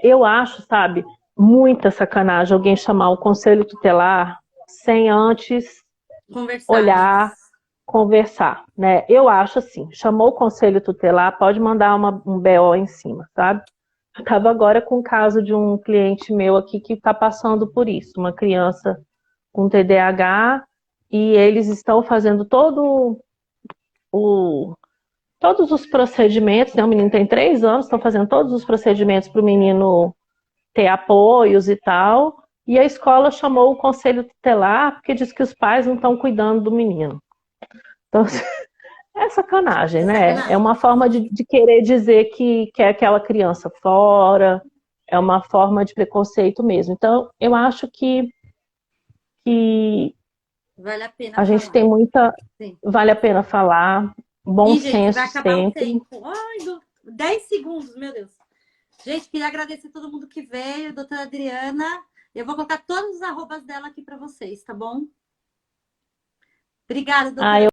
Eu acho, sabe, muita sacanagem alguém chamar o conselho tutelar sem antes Conversar, né? olhar, conversar, né? Eu acho assim, chamou o conselho tutelar, pode mandar um BO em cima, sabe? Eu estava agora com o caso de um cliente meu aqui que está passando por isso, uma criança com TDAH, e eles estão fazendo o, todos os procedimentos, né? O menino tem 3 anos, estão fazendo todos os procedimentos para o menino ter apoios e tal, e a escola chamou o conselho tutelar porque diz que os pais não estão cuidando do menino. Então, é sacanagem, É né? É sacanagem. uma forma de querer dizer que quer aquela criança fora. é uma forma de preconceito mesmo. Então, eu acho que Vale a pena a gente falar. tem muita. Sim. Vale a pena falar, bom Ih, gente, vai senso acabar o sempre. tempo. Ai, 10 segundos, meu Deus. Gente, queria agradecer a todo mundo que veio, doutora Adriana. Eu vou colocar todos os arrobas dela aqui para vocês, tá bom? Obrigada, Ah, doutora.